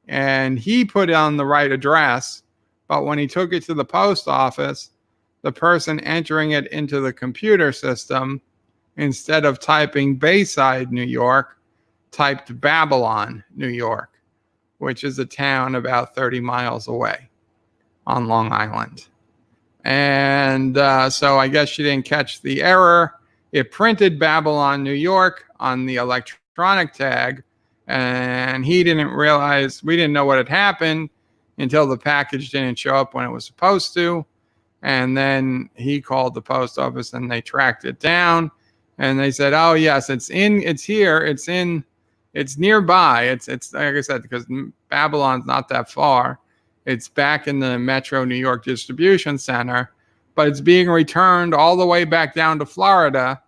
Speaker 1: and he put it on the right address. But when he took it to the post office, the person entering it into the computer system, instead of typing Bayside, New York, typed Babylon, New York, which is a town about 30 miles away on Long Island. And so I guess she didn't catch the error. It printed Babylon, New York on the electronic tag, and he didn't realize, we didn't know what had happened until the package didn't show up when it was supposed to. And then he called the post office and they tracked it down. And they said, oh, yes, it's here. It's nearby. It's like I said, because Babylon's not that far. It's back in the Metro New York Distribution Center, but it's being returned all the way back down to Florida,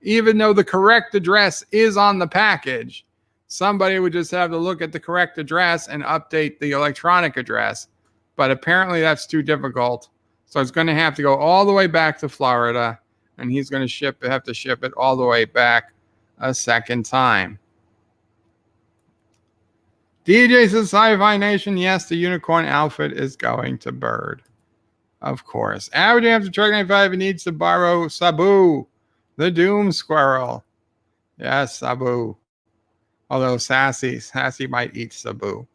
Speaker 1: even though the correct address is on the package. somebody would just have to look at the correct address and update the electronic address. But apparently that's too difficult. So it's going to have to go all the way back to Florida, and he's going to have to ship it all the way back a second time. DJ says, Sci-Fi Nation, yes, the unicorn outfit is going to Bird. Of course. Average after Truck 95 needs to borrow Sabu, the Doom Squirrel. Yes, Sabu. Although Sassy might eat Sabu.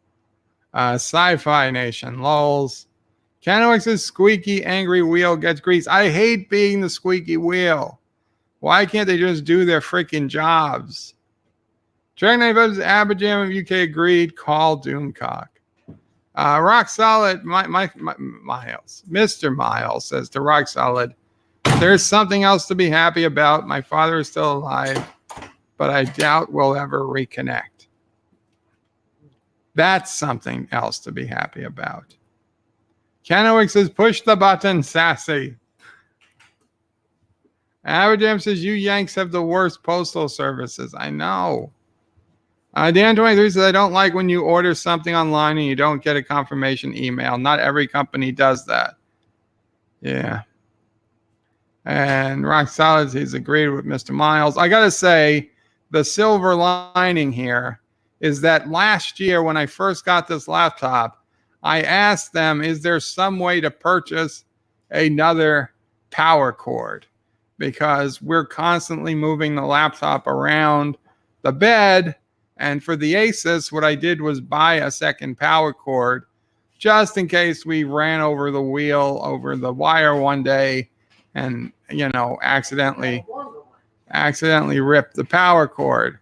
Speaker 1: Sci-Fi Nation, lols. Canoix's squeaky, angry wheel gets grease. I hate being the squeaky wheel. Why can't they just do their freaking jobs? Track 95's Abajam of UK agreed. Call Doomcock. Rock Solid, Miles. Mr. Miles says to Rock Solid, there's something else to be happy about. My father is still alive, but I doubt we'll ever reconnect. That's something else to be happy about. Canoix says, push the button, Sassy. Abajam says, you Yanks have the worst postal services. I know. Dan23 says, I don't like when you order something online and you don't get a confirmation email. Not every company does that. Yeah. And Rock Solid, he's agreed with Mr. Miles. I got to say, the silver lining here is that last year when I first got this laptop, I asked them, is there some way to purchase another power cord? Because we're constantly moving the laptop around the bed. And for the Asus, what I did was buy a second power cord just in case we ran over the wire one day and, accidentally ripped the power cord.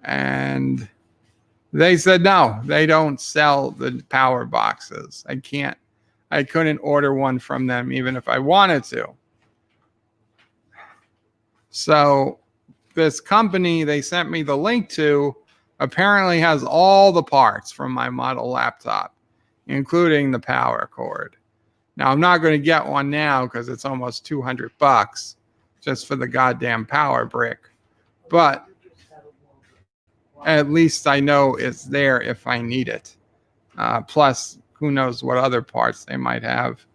Speaker 1: And they said, no, they don't sell the power boxes. I couldn't order one from them even if I wanted to. So this company they sent me the link to apparently has all the parts from my model laptop, including the power cord. Now, I'm not going to get one now because it's almost $200 just for the goddamn power brick. But at least I know it's there if I need it. Plus, who knows what other parts they might have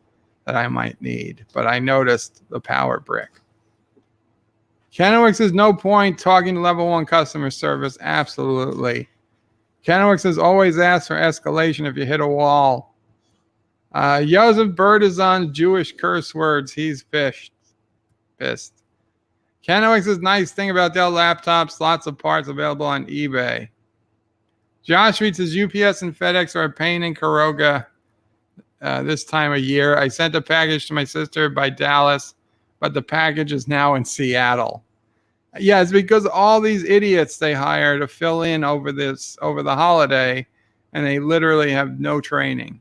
Speaker 1: that I might need. But I noticed the power brick. Kennewick says, no point talking to level 1 customer service. Absolutely. Kennewick says, always ask for escalation if you hit a wall. Joseph Bird is on Jewish curse words. He's pissed. Kennewick says, nice thing about Dell laptops, lots of parts available on eBay. Josh Reed says, UPS and FedEx are a pain in Caroga this time of year. I sent a package to my sister by Dallas, but the package is now in Seattle. Yeah, it's because all these idiots they hire to fill in over the holiday, and they literally have no training.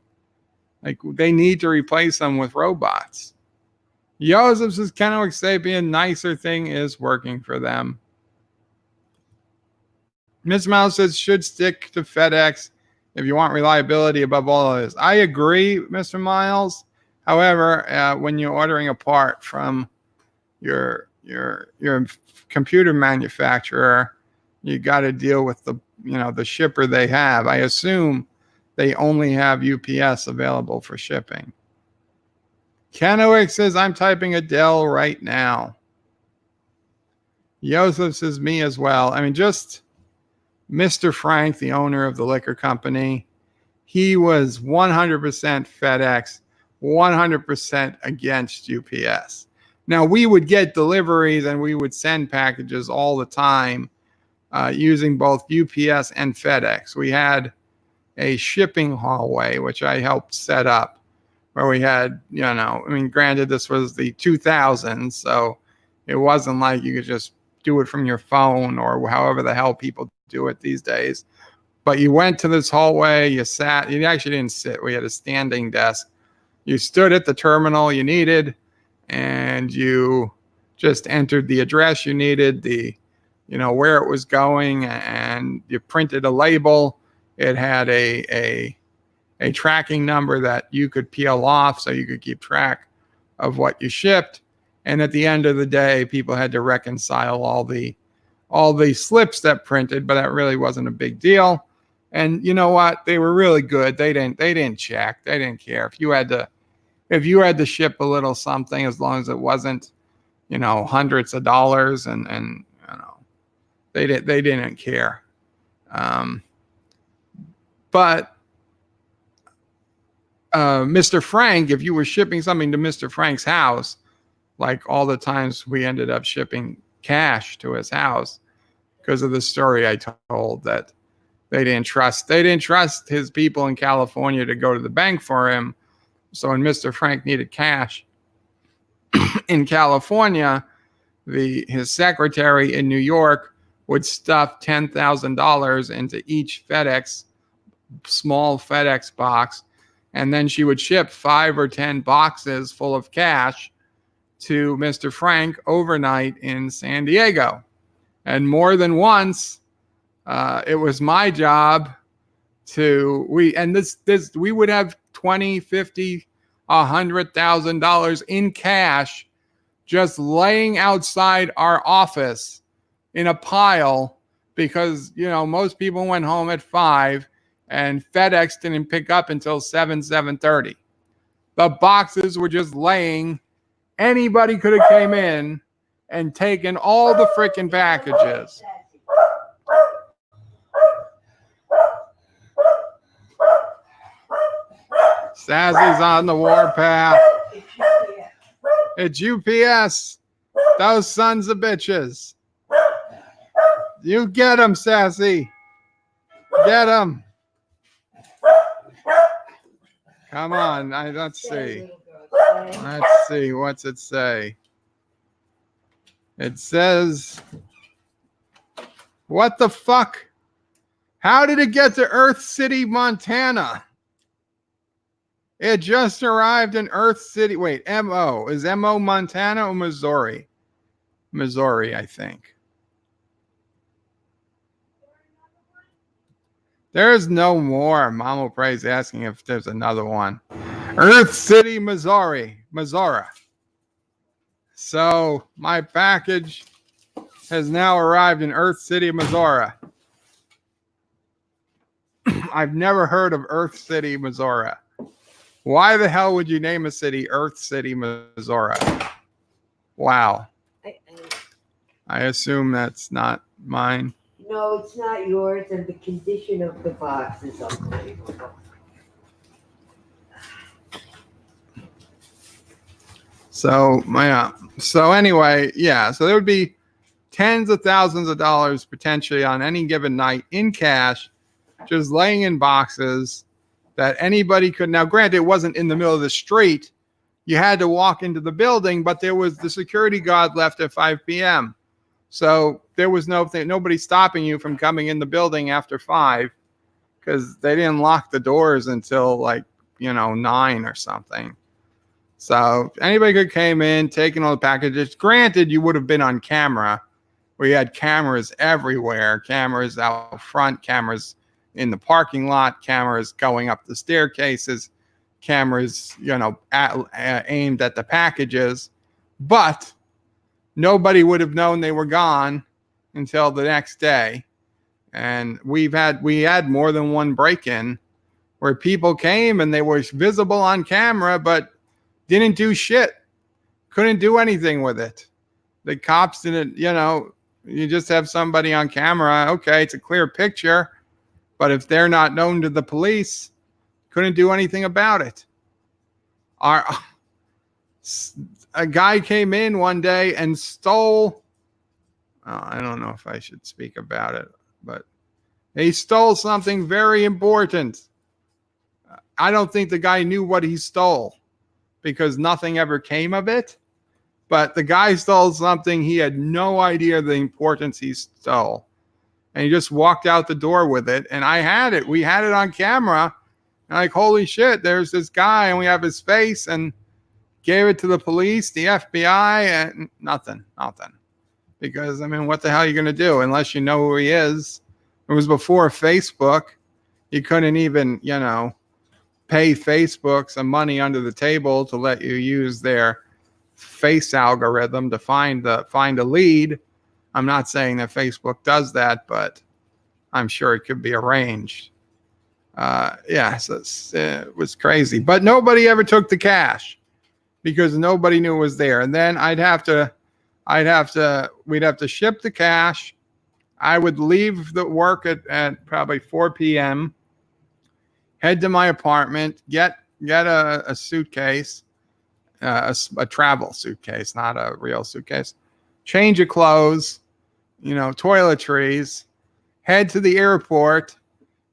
Speaker 1: Like, they need to replace them with robots. Joseph says, Kennewick Sapien, nicer thing is working for them. Ms. Miles says, should stick to FedEx if you want reliability above all of this. I agree, Mr. Miles. However, when you're ordering a part from your computer manufacturer, you got to deal with the shipper they have. I assume they only have UPS available for shipping. Kennewick says, I'm typing Adele right now. Joseph says, me as well. I mean, just Mr. Frank, the owner of the liquor company, he was 100% FedEx, 100% against UPS. Now, we would get deliveries and we would send packages all the time using both UPS and FedEx. We had a shipping hallway, which I helped set up, where we had, granted, this was the 2000s, so it wasn't like you could just do it from your phone or however the hell people do it these days. But you went to this hallway, you actually didn't sit, we had a standing desk. You stood at the terminal you needed, and you just entered the address you needed, where it was going, and you printed a label. It had a tracking number that you could peel off so you could keep track of what you shipped. And at the end of the day, people had to reconcile all all the slips that printed, but that really wasn't a big deal. And you know what? They were really good. They didn't check. They didn't care if you had to ship a little something, as long as it wasn't, hundreds of dollars, and they didn't care. But Mr. Frank, if you were shipping something to Mr. Frank's house, like all the times we ended up shipping cash to his house, because of the story I told, that they didn't trust his people in California to go to the bank for him. So when Mr. Frank needed cash in California, his secretary in New York would stuff $10,000 into each small FedEx box, and then she would ship 5 or 10 boxes full of cash to Mr. Frank overnight in San Diego. And more than once, it was my job we would have $20, $50, $100,000 in cash just laying outside our office in a pile, because most people went home at 5 and FedEx didn't pick up until 7:30. The boxes were just laying. Anybody could have came in and taken all the freaking packages. Sassy's on the warpath. It's UPS. Those sons of bitches. You get them, Sassy. Get them. Come on. Let's see. Let's see. What's it say? It says, what the fuck? How did it get to Earth City, Montana? It just arrived in Earth City. Wait, MO. Is MO Montana or Missouri? Missouri, I think. There's no more. Mama Pray's asking if there's another one. Earth City, Missouri. So my package has now arrived in Earth City, Missouri. I've never heard of Earth City, Missouri. Why the hell would you name a city Earth City, Missouri? Wow. I assume that's not mine.
Speaker 2: No, it's not yours, and the condition of the box is unbelievable.
Speaker 1: So anyway, yeah. So there would be tens of thousands of dollars potentially on any given night in cash, just laying in boxes that anybody could. Now, granted, it wasn't in the middle of the street. You had to walk into the building, but there was the security guard left at 5 p.m. So there was nobody stopping you from coming in the building after 5, because they didn't lock the doors until 9 or something. So anybody could came in, taking all the packages. Granted, you would have been on camera. We had cameras everywhere, cameras out front, cameras in the parking lot, cameras going up the staircases, cameras, aimed at the packages. But nobody would have known they were gone until the next day. And we had more than one break-in where people came and they were visible on camera, but didn't do shit. Couldn't do anything with it. The cops didn't, you just have somebody on camera. Okay, it's a clear picture. But if they're not known to the police, couldn't do anything about it. A guy came in one day and stole. I don't know if I should speak about it, but he stole something very important. I don't think the guy knew what he stole, because nothing ever came of it. But the guy stole something. He had no idea the importance he stole. And he just walked out the door with it. And I had it. We had it on camera. And like, holy shit, there's this guy and we have his face, and gave it to the police, the FBI, and nothing. Because, what the hell are you going to do unless you know who he is? It was before Facebook. You couldn't even, pay Facebook some money under the table to let you use their face algorithm to find a lead. I'm not saying that Facebook does that, but I'm sure it could be arranged. Yes, it was crazy. But nobody ever took the cash because nobody knew it was there. And then we'd have to ship the cash. I would leave the work at probably 4 p.m., head to my apartment, get a suitcase, a travel suitcase, not a real suitcase, change of clothes, toiletries, head to the airport,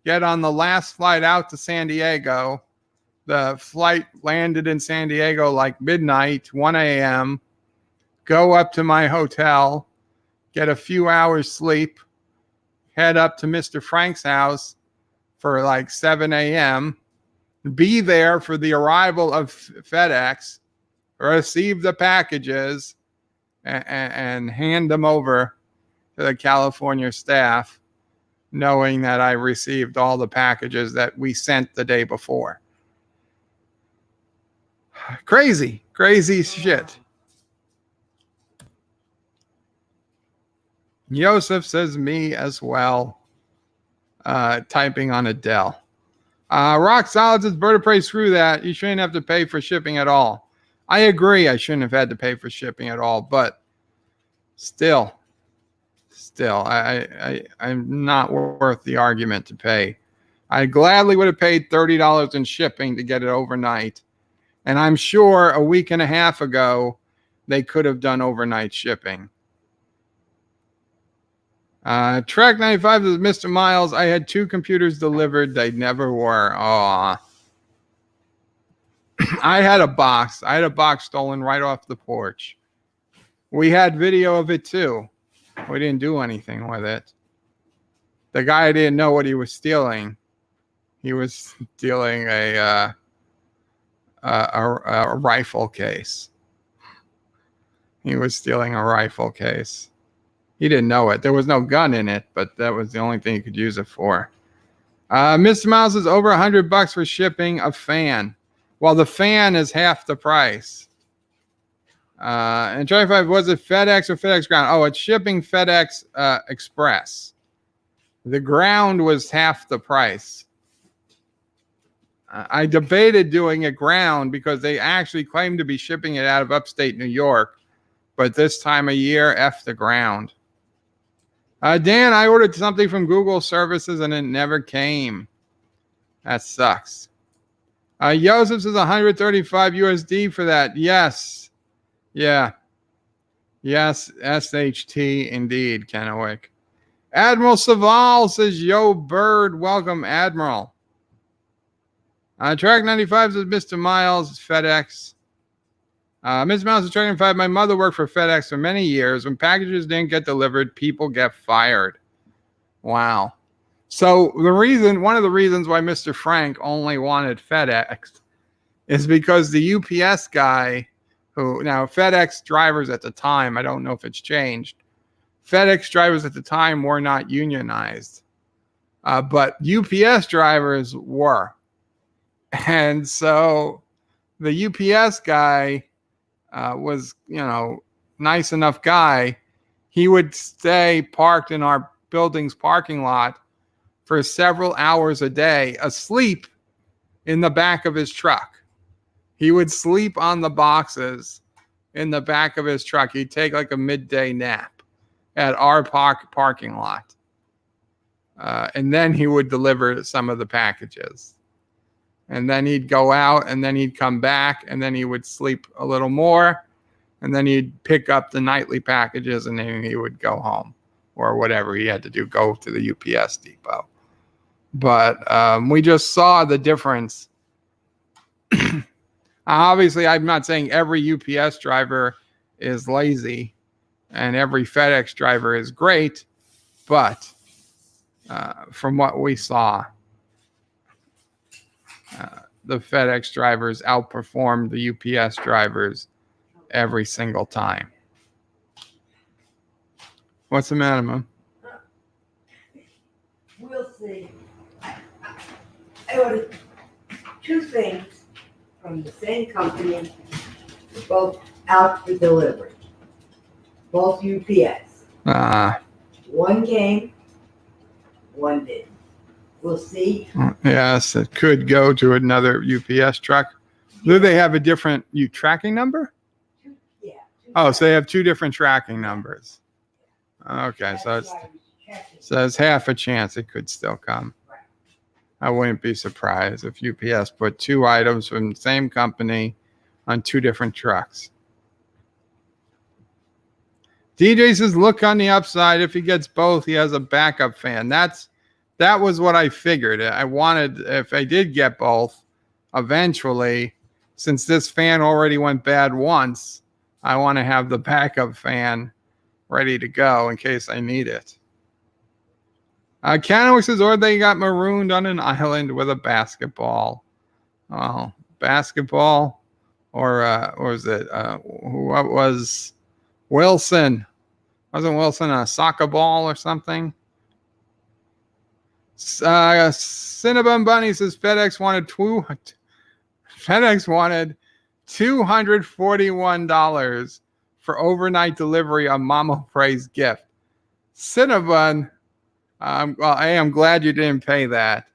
Speaker 1: get on the last flight out to San Diego. The flight landed in San Diego like midnight, 1 a.m., go up to my hotel, get a few hours sleep, head up to Mr. Frank's house for like 7 a.m., be there for the arrival of FedEx, receive the packages, and hand them over to the California staff, knowing that I received all the packages that we sent the day before. Crazy shit. Joseph says me as well, typing on a Dell. Rock Solid says, Bird of Prey, screw that. You shouldn't have to pay for shipping at all. I agree. I shouldn't have had to pay for shipping at all, but still, I'm not worth the argument to pay. I gladly would have paid $30 in shipping to get it overnight. And I'm sure a week and a half ago, they could have done overnight shipping. Track 95 is Mr. Miles. I had 2 computers delivered. They never were. Aw. I had a box stolen right off the porch. We had video of it too. We didn't do anything with it. The guy didn't know what he was stealing. He was stealing a rifle case. He was stealing a rifle case. He didn't know it. There was no gun in it, but that was the only thing he could use it for. Mr. Miles is over $100 for shipping a fan. Well, the fan is half the price. And 25, was it FedEx or FedEx Ground? Oh, it's shipping FedEx Express. The ground was half the price. I debated doing it ground because they actually claim to be shipping it out of upstate New York. But this time of year, F the ground. Dan, I ordered something from Google Services and it never came. That sucks. Joseph says 135 USD for that. Yes. Yeah. Yes, SHT indeed, Kennewick. Admiral Saval says, yo, bird. Welcome, Admiral. Track 95 says Mr. Miles, FedEx. Mr. Miles is Track 95. My mother worked for FedEx for many years. When packages didn't get delivered, people get fired. Wow. So one of the reasons why Mr. Frank only wanted FedEx is because the UPS guy now FedEx drivers at the time, I don't know if it's changed. FedEx drivers at the time were not unionized, but UPS drivers were. And so the UPS guy was, nice enough guy. He would stay parked in our building's parking lot for several hours a day, asleep in the back of his truck. He would sleep on the boxes in the back of his truck. He'd take like a midday nap at our parking lot. And then he would deliver some of the packages. And then he'd go out and then he'd come back and then he would sleep a little more. And then he'd pick up the nightly packages and then he would go home or whatever he had to do, go to the UPS depot. But we just saw the difference. Obviously, I'm not saying every UPS driver is lazy and every FedEx driver is great, but from what we saw, the FedEx drivers outperformed the UPS drivers every single time. What's the matter, Mom?
Speaker 2: We'll see. I ordered 2 things from the same company, both out for delivery, both UPS. One came, one didn't. We'll see.
Speaker 1: Yes, it could go to another UPS truck. Do they have a different tracking number?
Speaker 2: Yeah.
Speaker 1: Oh, so they have two different tracking numbers. Okay, so it's half a chance it could still come. I wouldn't be surprised if UPS put two items from the same company on two different trucks. DJ says, look on the upside. If he gets both, he has a backup fan. That was what I figured. I wanted, if I did get both, eventually, since this fan already went bad once, I want to have the backup fan ready to go in case I need it. Canowick says, or they got marooned on an island with a basketball. Oh, basketball? Or was it, what was Wilson? Wasn't Wilson a soccer ball or something? Cinnabon Bunny says FedEx wanted $241 for overnight delivery on Mama Pray's gift. Cinnabon, well, I'm glad you didn't pay that.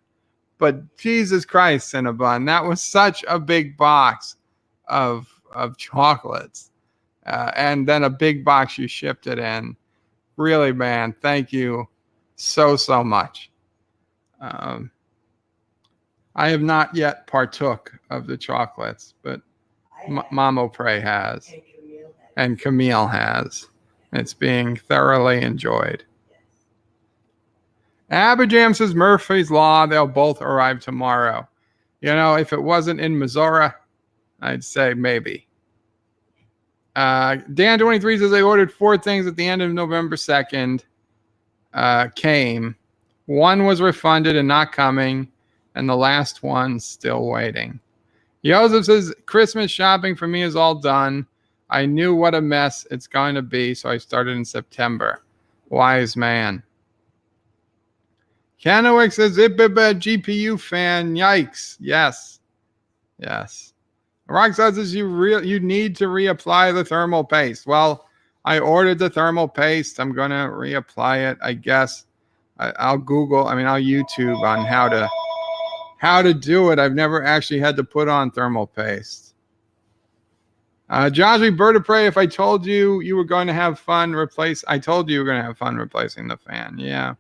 Speaker 1: But Jesus Christ, Cinnabon, that was such a big box of chocolates. And then a big box you shipped it in. Really, man, thank you so much. I have not yet partook of the chocolates, but Mamo Pray has. And Camille has. It's being thoroughly enjoyed. Abijam says Murphy's Law, they'll both arrive tomorrow. You know, if it wasn't in Missouri, I'd say maybe. Dan23 says they ordered 4 things at the end of November 2nd. Came. One was refunded and not coming, and the last one still waiting. Joseph says Christmas shopping for me is all done. I knew what a mess it's going to be, so I started in September. Wise man. Canowick says GPU fan. Yikes. Yes. Rockstar says you need to reapply the thermal paste. Well, I ordered the thermal paste. I'm going to reapply it, I guess. I'll Google, I'll YouTube on how to do it. I've never actually had to put on thermal paste. Joshua Bird of Prey, if I told you you were going to have fun I told you were going to have fun replacing the fan. Yeah.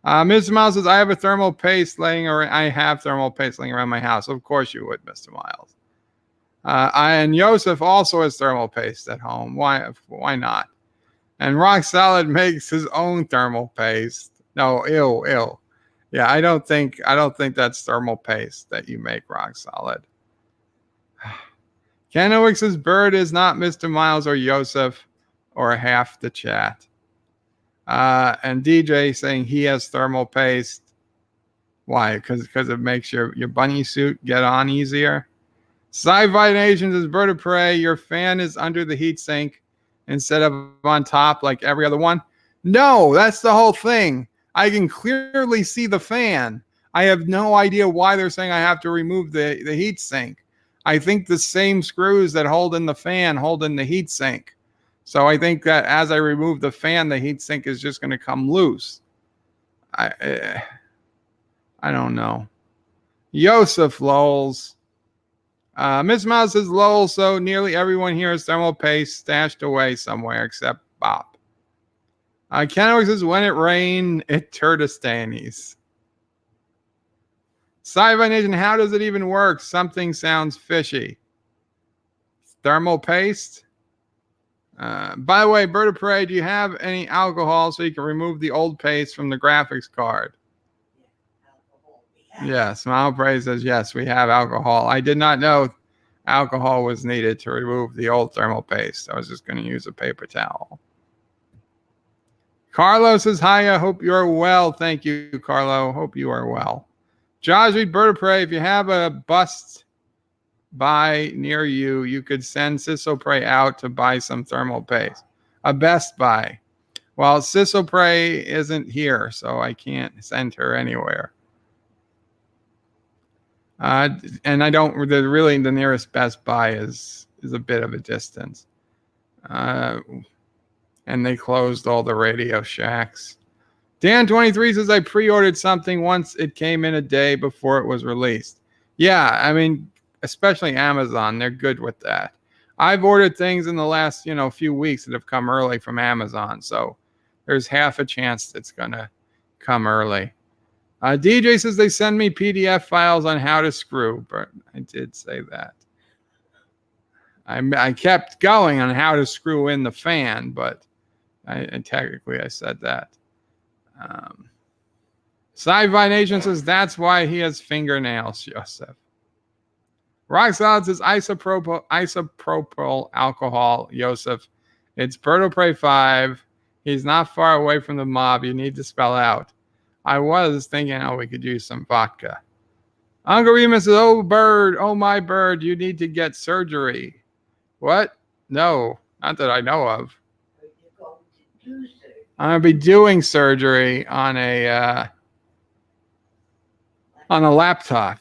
Speaker 1: Mr. Miles says, I have thermal paste laying around my house. Of course you would, Mr. Miles. And Joseph also has thermal paste at home. Why not? And Rock Solid makes his own thermal paste. No, ew. Yeah, I don't think that's thermal paste that you make, Rock Solid. Canowick says Bird is not Mr. Miles or Joseph or half the chat. And DJ saying he has thermal paste. Why? Because it makes your bunny suit get on easier. Sci-Fi Nation says Bird of Prey, your fan is under the heatsink instead of on top like every other one. No, that's the whole thing. I can clearly see the fan. I have no idea why they're saying I have to remove the heatsink. I think the same screws that hold in the fan hold in the heatsink. So I think that as I remove the fan, the heatsink is just going to come loose. I don't know. Yosef lols. Miss Mouse says lol, so nearly everyone here has thermal paste stashed away somewhere except Bob. Kenwick says when it rain, it turdistanis. Sci-Fi Nation, how does it even work? Something sounds fishy. Thermal paste? By the way, Bird of Prey, do you have any alcohol so you can remove the old paste from the graphics card? Yes, Smile Prey says yes, we have alcohol. I did not know alcohol was needed to remove the old thermal paste. I was just going to use a paper towel. Carlos says hi, I hope you're well. Thank you, Carlo. Hope you are well. Josh read Bird of Prey, if you have a bust buy near you, you could send Sisso Prey out to buy some thermal paste. A Best Buy. Well, Sisso Prey isn't here, so I can't send her anywhere. And I don't really the nearest Best Buy is a bit of a distance. And and they closed all the Radio Shacks. Dan23 says, I pre-ordered something once it came in a day before it was released. Yeah, I mean, especially Amazon, they're good with that. I've ordered things in the last, few weeks that have come early from Amazon, so there's half a chance it's going to come early. DJ says they send me PDF files on how to screw, but I did say that. I kept going on how to screw in the fan, but technically I said that. Sci-Fi Nation says that's why he has fingernails, Joseph. Rock Solid says isopropyl alcohol, Joseph. It's Birdo Prey 5. He's not far away from the mob. You need to spell out. I was thinking, we could use some vodka. Uncle Remus says, oh, bird, oh, my bird, you need to get surgery. What? No, not that I know of. I'm going to be doing surgery on a laptop.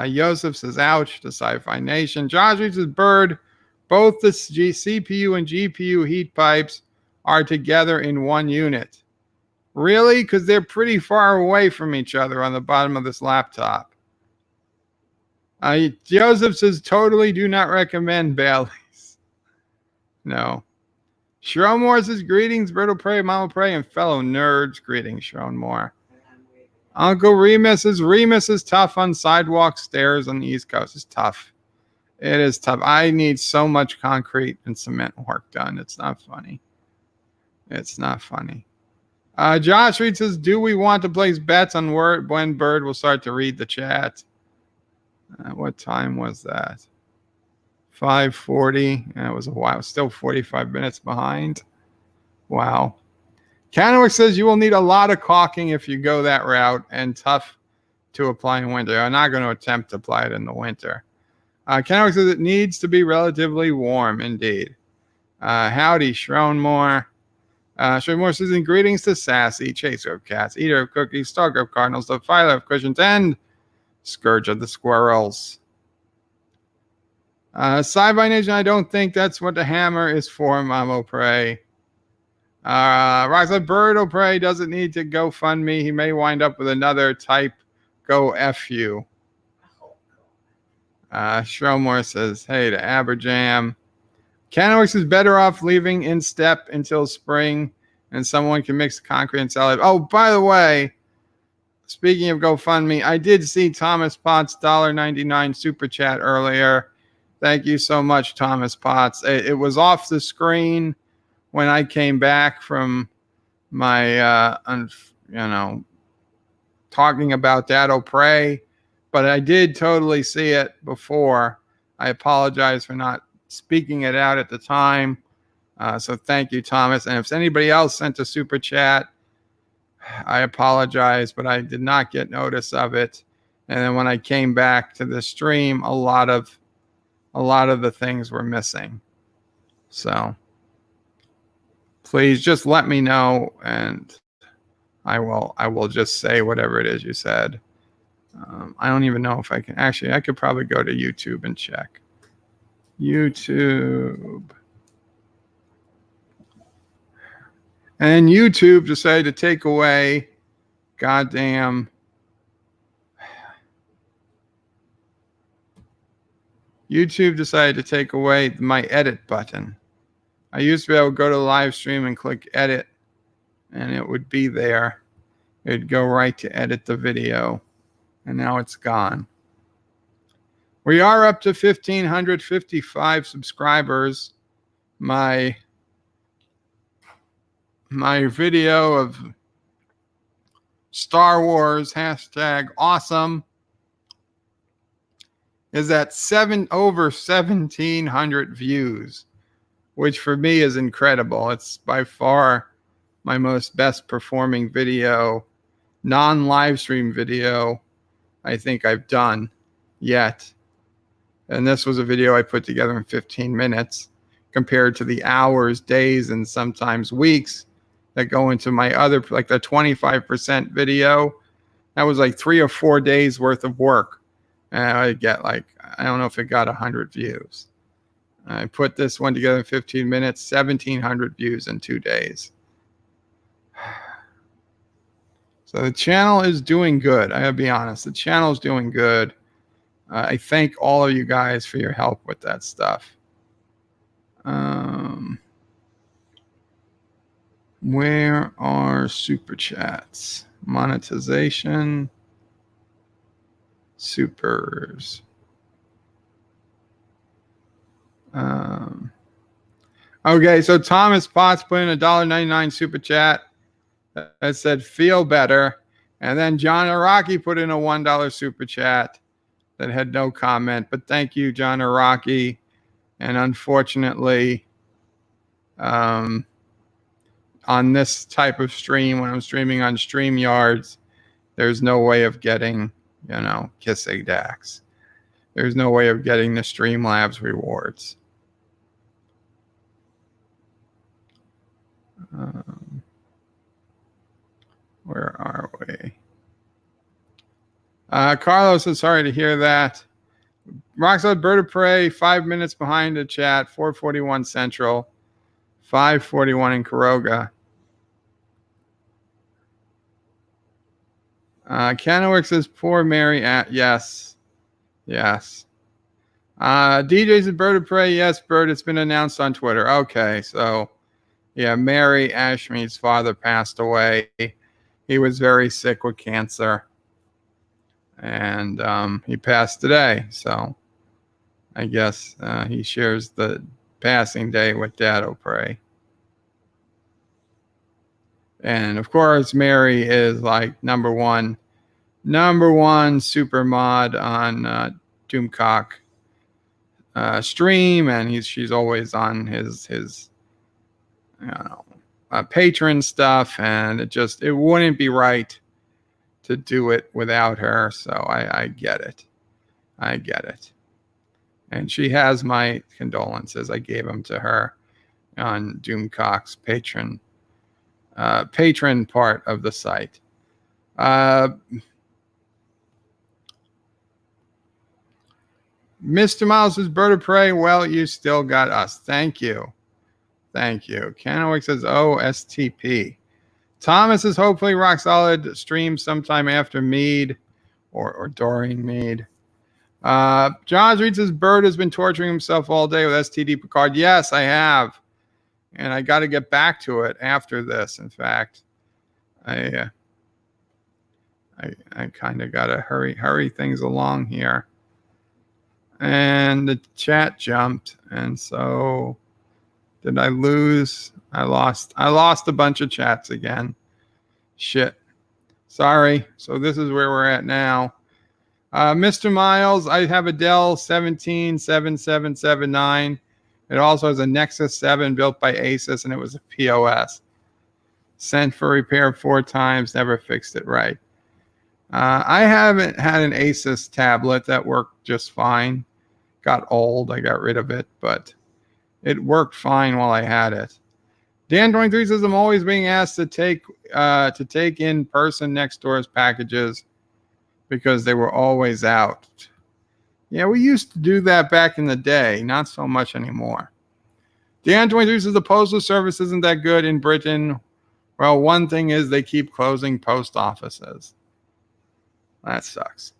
Speaker 1: Joseph says, ouch, to Sci-Fi Nation. Josh reads his bird. Both the CPU and GPU heat pipes are together in one unit. Really? Because they're pretty far away from each other on the bottom of this laptop. Joseph says, totally do not recommend Bailey's. No. Sharon Moore says, greetings, Brittle Prey, Mama Prey, and fellow nerds. Greetings, Sharon Moore. Uncle Remus is tough on sidewalk stairs on the East Coast. It's tough. It is tough. I need so much concrete and cement work done. It's not funny. It's not funny. Josh Reed says, do we want to place bets on when Bird will start to read the chat? What time was that? 5:40. It was a while. Still 45 minutes behind. Wow. Canowick says you will need a lot of caulking if you go that route and tough to apply in winter. I'm not going to attempt to apply it in the winter. Canowick says it needs to be relatively warm indeed. Howdy, Shronmore. Shronmore says, greetings to Sassy, Chaser of Cats, Eater of Cookies, Stalker of Cardinals, the Filer of Cushions, and Scourge of the Squirrels. Sci-Fi Nation, I don't think that's what the hammer is for, Mamo Prey. Rockstar Bird O'Prey doesn't need to go fund me. He may wind up with another type go F you. Shromore says, hey to Aberjam. Canowick is better off leaving in step until spring and someone can mix concrete and sell it. Oh, by the way, speaking of GoFundMe, I did see Thomas Potts' $1.99 super chat earlier. Thank you so much, Thomas Potts. It was off the screen when I came back from my, talking about that O'Prey, but I did totally see it before. I apologize for not speaking it out at the time. So thank you, Thomas. And if anybody else sent a super chat, I apologize, but I did not get notice of it. And then when I came back to the stream, a lot of the things were missing. So please just let me know, and I will just say whatever it is you said. I don't even know if I can. Actually, I could probably go to YouTube and check. YouTube. And YouTube decided to take away goddamn YouTube decided to take away my edit button. I used to be able to go to the live stream and click edit, and it would be there. It'd go right to edit the video, and now it's gone. We are up to 1,555 subscribers. My video of Star Wars #awesome is at over 1,700 views, which for me is incredible. It's by far my best performing video, non-live stream video I think I've done yet. And this was a video I put together in 15 minutes compared to the hours, days, and sometimes weeks that go into my other, like the 25% video. That was like 3 or 4 days worth of work. And I get I don't know if it got 100 views. I put this one together in 15 minutes, 1,700 views in 2 days. So the channel is doing good. I gotta be honest. The channel is doing good. I thank all of you guys for your help with that stuff. Where are super chats? Monetization. Supers. Okay, so Thomas Potts put in a $1.99 super chat that said feel better. And then John Araki put in a $1 super chat that had no comment. But thank you, John Araki. And unfortunately, on this type of stream, when I'm streaming on StreamYards, there's no way of getting, Kissing Dax. There's no way of getting the Streamlabs rewards. Where are we? Carlos is sorry to hear that. Roxanne Bird of Prey, 5 minutes behind the chat, 4:41 Central, 5:41 in Kuroga. Kennewick says, poor Mary. Yes. DJ's a Bird of Prey. Yes, Bird. It's been announced on Twitter. Okay, so yeah, Mary Ashmead's father passed away. He was very sick with cancer, and he passed today. So I guess he shares the passing day with Dad O'Prey. And of course, Mary is like number one super mod on Doomcock stream, and she's always on his patron stuff, and it wouldn't be right to do it without her. So I get it. And she has my condolences. I gave them to her on Doomcock's patron part of the site. Mr. Miles' Bird of Prey. Well, you still got us. Thank you. Kennewick says, STP. Thomas is hopefully rock solid stream sometime after Mead or during Mead. John reads his Bird has been torturing himself all day with STD Picard. Yes, I have. And I got to get back to it after this. In fact, I kind of got to hurry things along here. And the chat jumped, and so did I lose? I lost a bunch of chats again. Shit. Sorry. So this is where we're at now. Mr. Miles, I have a Dell 177779. It also has a Nexus 7 built by Asus, and it was a POS. Sent for repair 4 times, never fixed it right. I haven't had an Asus tablet that worked just fine. Got old, I got rid of it, but it worked fine while I had it. Dan23 says I'm always being asked to take in person next door's packages because they were always out. Yeah, we used to do that back in the day, not so much anymore. Dan23 says the postal service isn't that good in Britain. Well, one thing is they keep closing post offices. That sucks.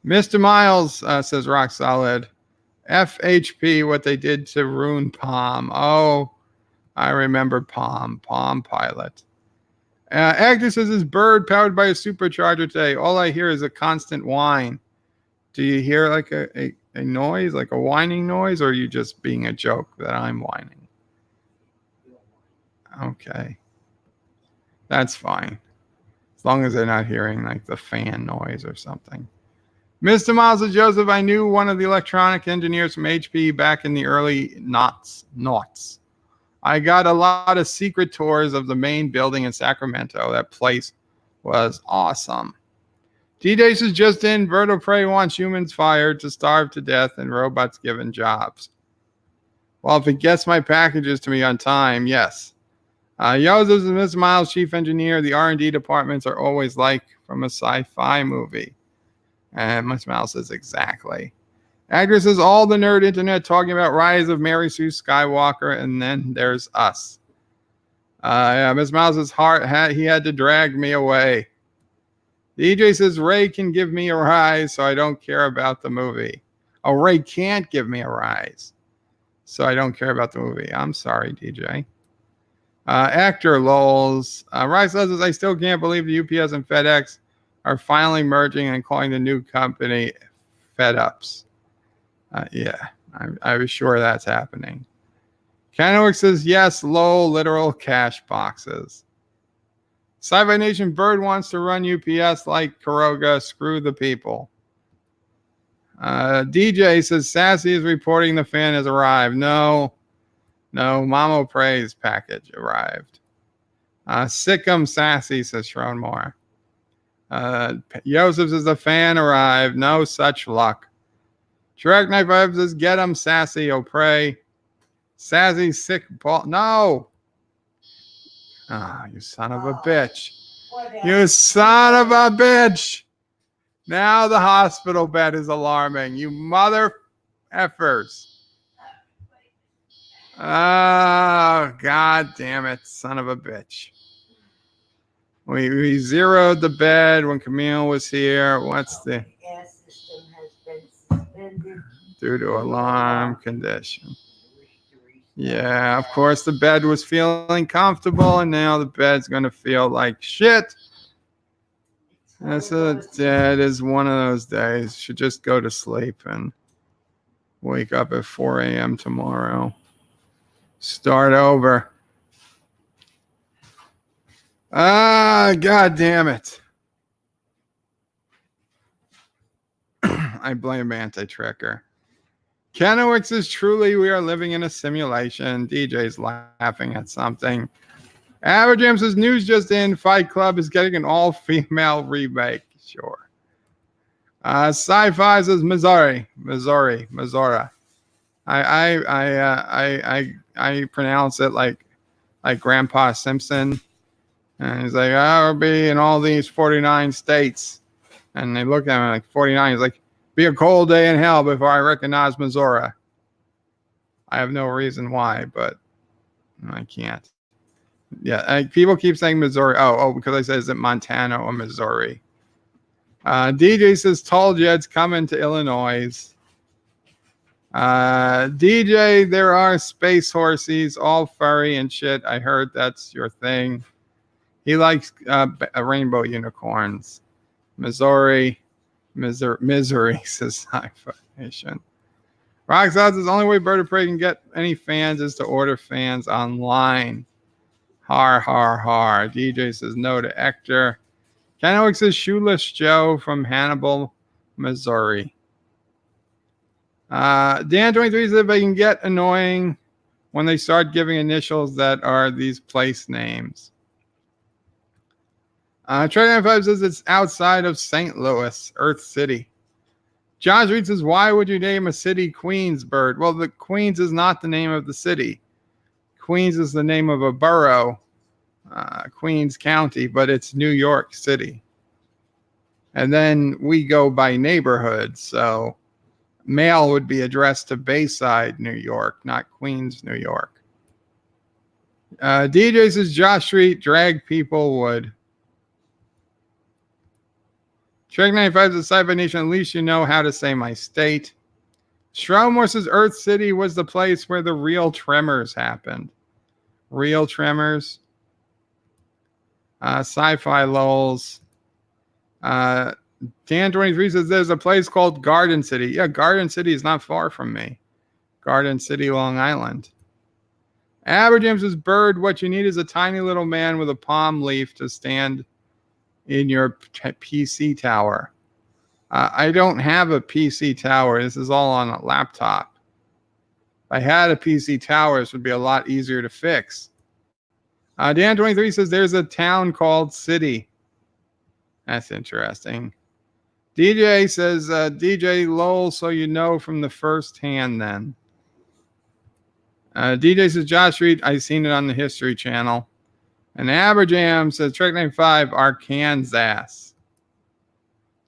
Speaker 1: Mr. Miles says rock solid. FHP, what they did to ruin Palm. Oh, I remember Palm Pilot. Agnes says his Bird powered by a supercharger today. All I hear is a constant whine. Do you hear like a noise, like a whining noise, or are you just being a joke that I'm whining? Okay. That's fine. As long as they're not hearing like the fan noise or something. Mr. Miles and Joseph, I knew one of the electronic engineers from HP back in the early noughts. I got a lot of secret tours of the main building in Sacramento. That place was awesome. D-Days is just in. Bird of Prey wants humans fired to starve to death and robots given jobs. Well, if it gets my packages to me on time, yes. Joseph is Mr. Miles, chief engineer. The R&D departments are always like from a sci-fi movie. And my smile says exactly. Actor says all the nerd internet talking about Rise of Mary Sue Skywalker, and then there's us. Yeah, Miss Mouse's heart he had to drag me away. DJ says Ray can give me a rise, so I don't care about the movie. Oh, Ray can't give me a rise, so I don't care about the movie. I'm sorry, DJ. Actor lols. Rise says I still can't believe the UPS and FedEx are finally merging and calling the new company FedUps. Yeah, I was sure that's happening. Kennewick says yes, lol, literal cash boxes. Sci-Fi Nation Bird wants to run UPS like Kuroga. Screw the people. DJ says Sassy is reporting the fan has arrived. No, Mamo Praise package arrived. Sick'em Sassy, says Sharon Moore. Yosef says the fan arrived. No such luck. Shrek Knife 5 says get him, Sassy, oh pray. Sassy sick ball. No. You son of a bitch. You son of a bitch. Now the hospital bed is alarming. You mother effers. Oh, God damn it. Son of a bitch. We zeroed the bed when Camille was here. What's the...
Speaker 2: gas system has been suspended
Speaker 1: due to alarm condition. Yeah, of course the bed was feeling comfortable, and now the bed's going to feel like shit. That is one of those days. Should just go to sleep and wake up at 4 a.m. tomorrow. Start over. God damn it. I blame Anti-Tricker. Kennewick says, truly, we are living in a simulation. DJ's laughing at something. Average says, news just in. Fight Club is getting an all-female remake. Sure. Sci-Fi says, Missouri. I pronounce it like Grandpa Simpson. And he's like, I'll be in all these 49 states. And they look at him like 49. He's like, be a cold day in hell before I recognize Missouri. I have no reason why, but I can't. Yeah, people keep saying Missouri. Oh, because I said, is it Montana or Missouri? DJ says, told you it's coming to Illinois. DJ, there are space horses, all furry and shit. I heard that's your thing. He likes rainbow unicorns. Misery, says Sci-Fi Nation. Rock odds is the only way Bird of Prey can get any fans is to order fans online. Har. DJ says no to Hector. Kennewick says Shoeless Joe from Hannibal, Missouri. Dan23 says if I can get annoying when they start giving initials that are these place names. Trey95 says it's outside of St. Louis, Earth City. Josh Reed says, why would you name a city Queens, Bird? Well, the Queens is not the name of the city. Queens is the name of a borough, Queens County, but it's New York City. And then we go by neighborhood, so mail would be addressed to Bayside, New York, not Queens, New York. DJ says, Josh Street, drag people would. Shrek 95 says, Sci-Fi Nation, at least you know how to say my state. Stromore says, Earth City was the place where the real tremors happened. Real tremors. Sci-Fi lols. Dan23 says, there's a place called Garden City. Yeah, Garden City is not far from me. Garden City, Long Island. Aberjam says, Bird, what you need is a tiny little man with a palm leaf to stand in your PC tower. I don't have a PC tower. This is all on a laptop. If I had a PC tower, this would be a lot easier to fix. Dan23 says there's a town called City. That's interesting. DJ says, DJ lol, so you know from the first hand then. DJ says, Josh Reed, I seen it on the History Channel. And Aberjam says, Trek 95, Arkansas.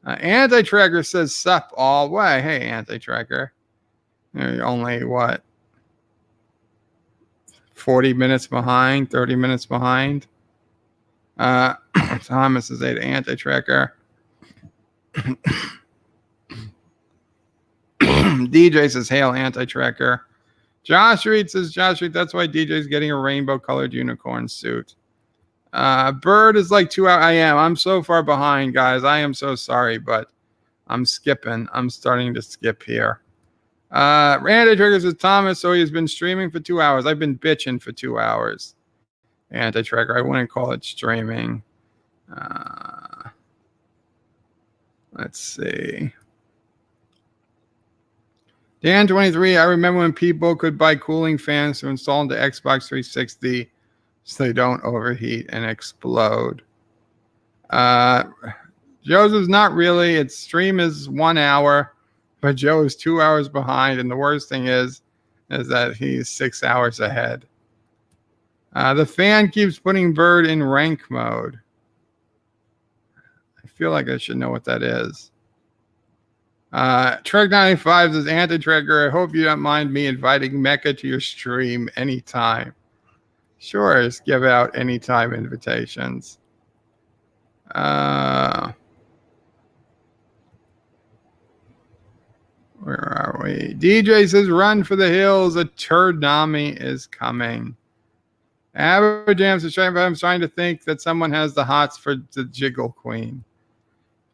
Speaker 1: Anti-Tracker says sup all way. Hey, Anti-Tracker. You're only, what, 40 minutes behind, 30 minutes behind? Thomas is a Anti-Tracker. DJ says, hail, Anti-Tracker. Josh Reed says, Josh Reed, that's why DJ's getting a rainbow-colored unicorn suit. Bird is like 2 hours. I am. I'm so far behind, guys. I am so sorry, but I'm skipping. I'm starting to skip here. Anti-Tracker says, Thomas, so he's been streaming for 2 hours. I've been bitching for 2 hours. Anti-Tracker, I wouldn't call it streaming. Let's see. Dan23, I remember when people could buy cooling fans to install into Xbox 360 so they don't overheat and explode. Joseph's not really. Its stream is 1 hour, but Joe is 2 hours behind, and the worst thing is that he's 6 hours ahead. The fan keeps putting Bird in rank mode. I feel like I should know what that is. Trek95 says, Anti-Tracker, I hope you don't mind me inviting Mecca to your stream anytime. Sure, just give out anytime invitations. Where are we? DJ says, run for the hills. A Turdami is coming. Aberjam says, I'm trying to think that someone has the hots for the Jiggle Queen.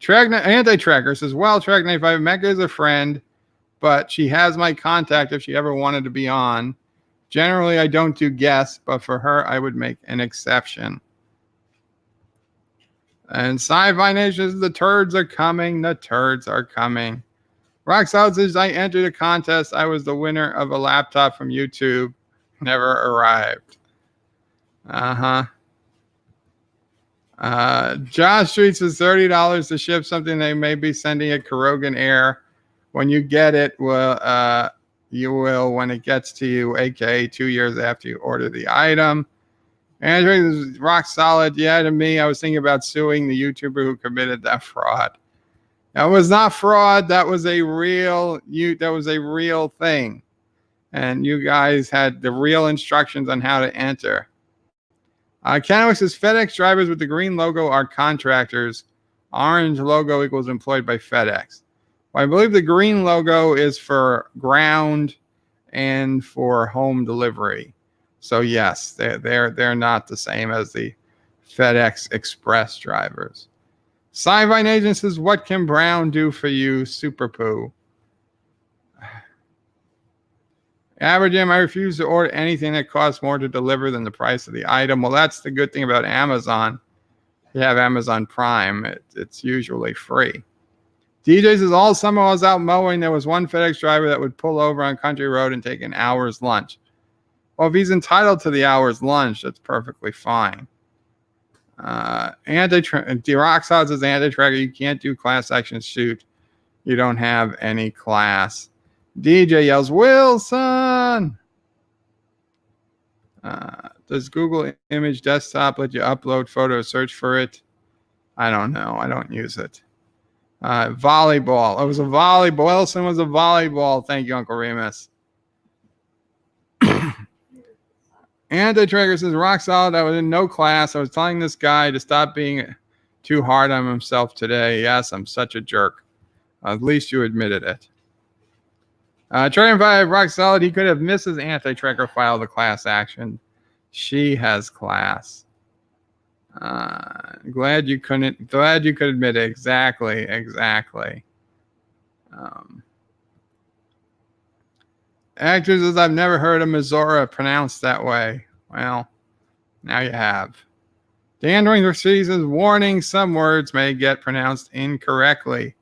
Speaker 1: Anti-Tracker says, well, Track95, Mecca is a friend, but she has my contact if she ever wanted to be on. Generally, I don't do guests, but for her, I would make an exception. And Sci-Fi Nation says, the turds are coming. The turds are coming. Rock Solid says, I entered a contest. I was the winner of a laptop from YouTube. Never arrived. Josh Street says $30 to ship something they may be sending at Kurogan Air. When you get it, you will when it gets to you, aka 2 years after you order the item. Andrew is rock solid. Yeah, to me, I was thinking about suing the YouTuber who committed that fraud. That was not fraud. That was a real thing. And you guys had the real instructions on how to enter. Kennewick says FedEx drivers with the green logo are contractors. Orange logo equals employed by FedEx. Well, I believe the green logo is for ground and for home delivery. So yes, they're not the same as the FedEx Express drivers. Sci-Fi Agent says, what can Brown do for you, Super Poo? Aberjam, I refuse to order anything that costs more to deliver than the price of the item. Well, that's the good thing about Amazon. You have Amazon Prime. It's usually free. DJ says, all summer I was out mowing. There was one FedEx driver that would pull over on Country Road and take an hour's lunch. Well, if he's entitled to the hour's lunch, that's perfectly fine. D-Rock says, Anti-Tracker, you can't do class action suit. You don't have any class. DJ yells, Wilson! Does Google Image Desktop let you upload photos, search for it? I don't know. I don't use it. Volleyball. It was a volleyball. Wilson was a volleyball. Thank you, Uncle Remus. Anti-Tracker says, rock solid. I was in no class. I was telling this guy to stop being too hard on himself today. Yes, I'm such a jerk. At least you admitted it. Dragon 5, rock solid. He could have missed his Anti-Tracker file the class action. She has class. Glad you could admit it. Exactly. Actor says, I've never heard of Missouri pronounced that way. Well, now you have. Dan Ring says, warning, some words may get pronounced incorrectly.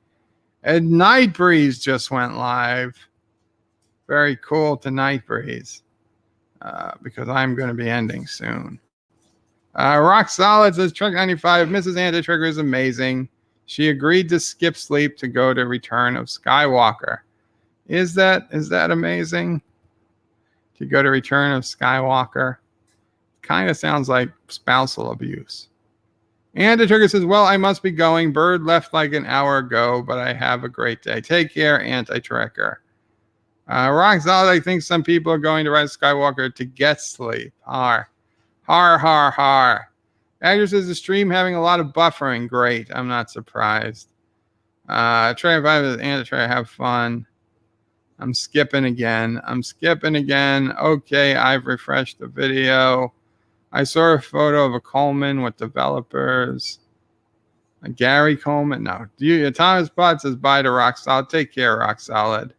Speaker 1: And Night Breeze just went live. Very cool to Night Breeze. Because I'm going to be ending soon. Rock Solid says, Truck 95, Mrs. Anti-Trigger is amazing. She agreed to skip sleep to go to Return of Skywalker. Is that amazing? To go to Return of Skywalker? Kind of sounds like spousal abuse. And the trigger says, well, I must be going. Bird left like an hour ago, but I have a great day. Take care, anti-tracker. Rock Solid, I think some people are going to Rise of Skywalker to get sleep. Har. Har, har, har. Agnes says the stream having a lot of buffering. Great. I'm not surprised. Trey 5 is anti-tracker. Have fun. I'm skipping again. Okay, I've refreshed the video. I saw a photo of a Coleman with developers. Gary Coleman? No. Thomas Bott says bye to Rock Solid. Take care, Rock Solid.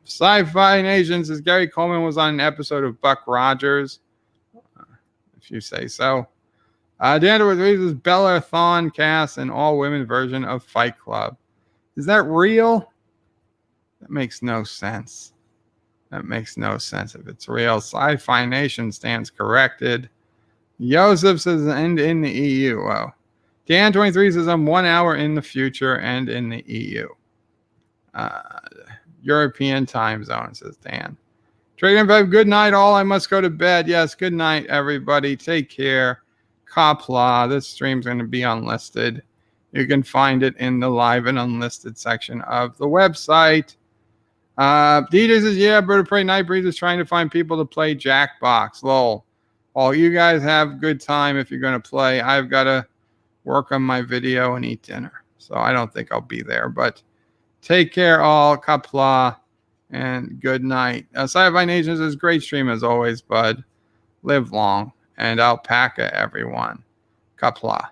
Speaker 1: Sci-Fi Nation says Gary Coleman was on an episode of Buck Rogers. If you say so. Dan with says Bella Thawne cast an all-women version of Fight Club. Is that real? That makes no sense. That makes no sense if it's real. Sci-Fi Nation stands corrected. Joseph says end in the EU. Wow. Dan23 says I'm 1 hour in the future and in the EU. European time zone, says Dan. Dragon 5, good night all. I must go to bed. Yes, good night, everybody. Take care. Kapla. This stream's going to be unlisted. You can find it in the live and unlisted section of the website. DJ says, yeah, Bird of Prey Nightbreeze is trying to find people to play Jackbox. Lol. Well, you guys have a good time if you're going to play. I've got to work on my video and eat dinner. So I don't think I'll be there. But take care all. Kapla. And good night. Sci-Fi Nation says, great stream as always, bud. Live long. And alpaca, everyone. Kapla.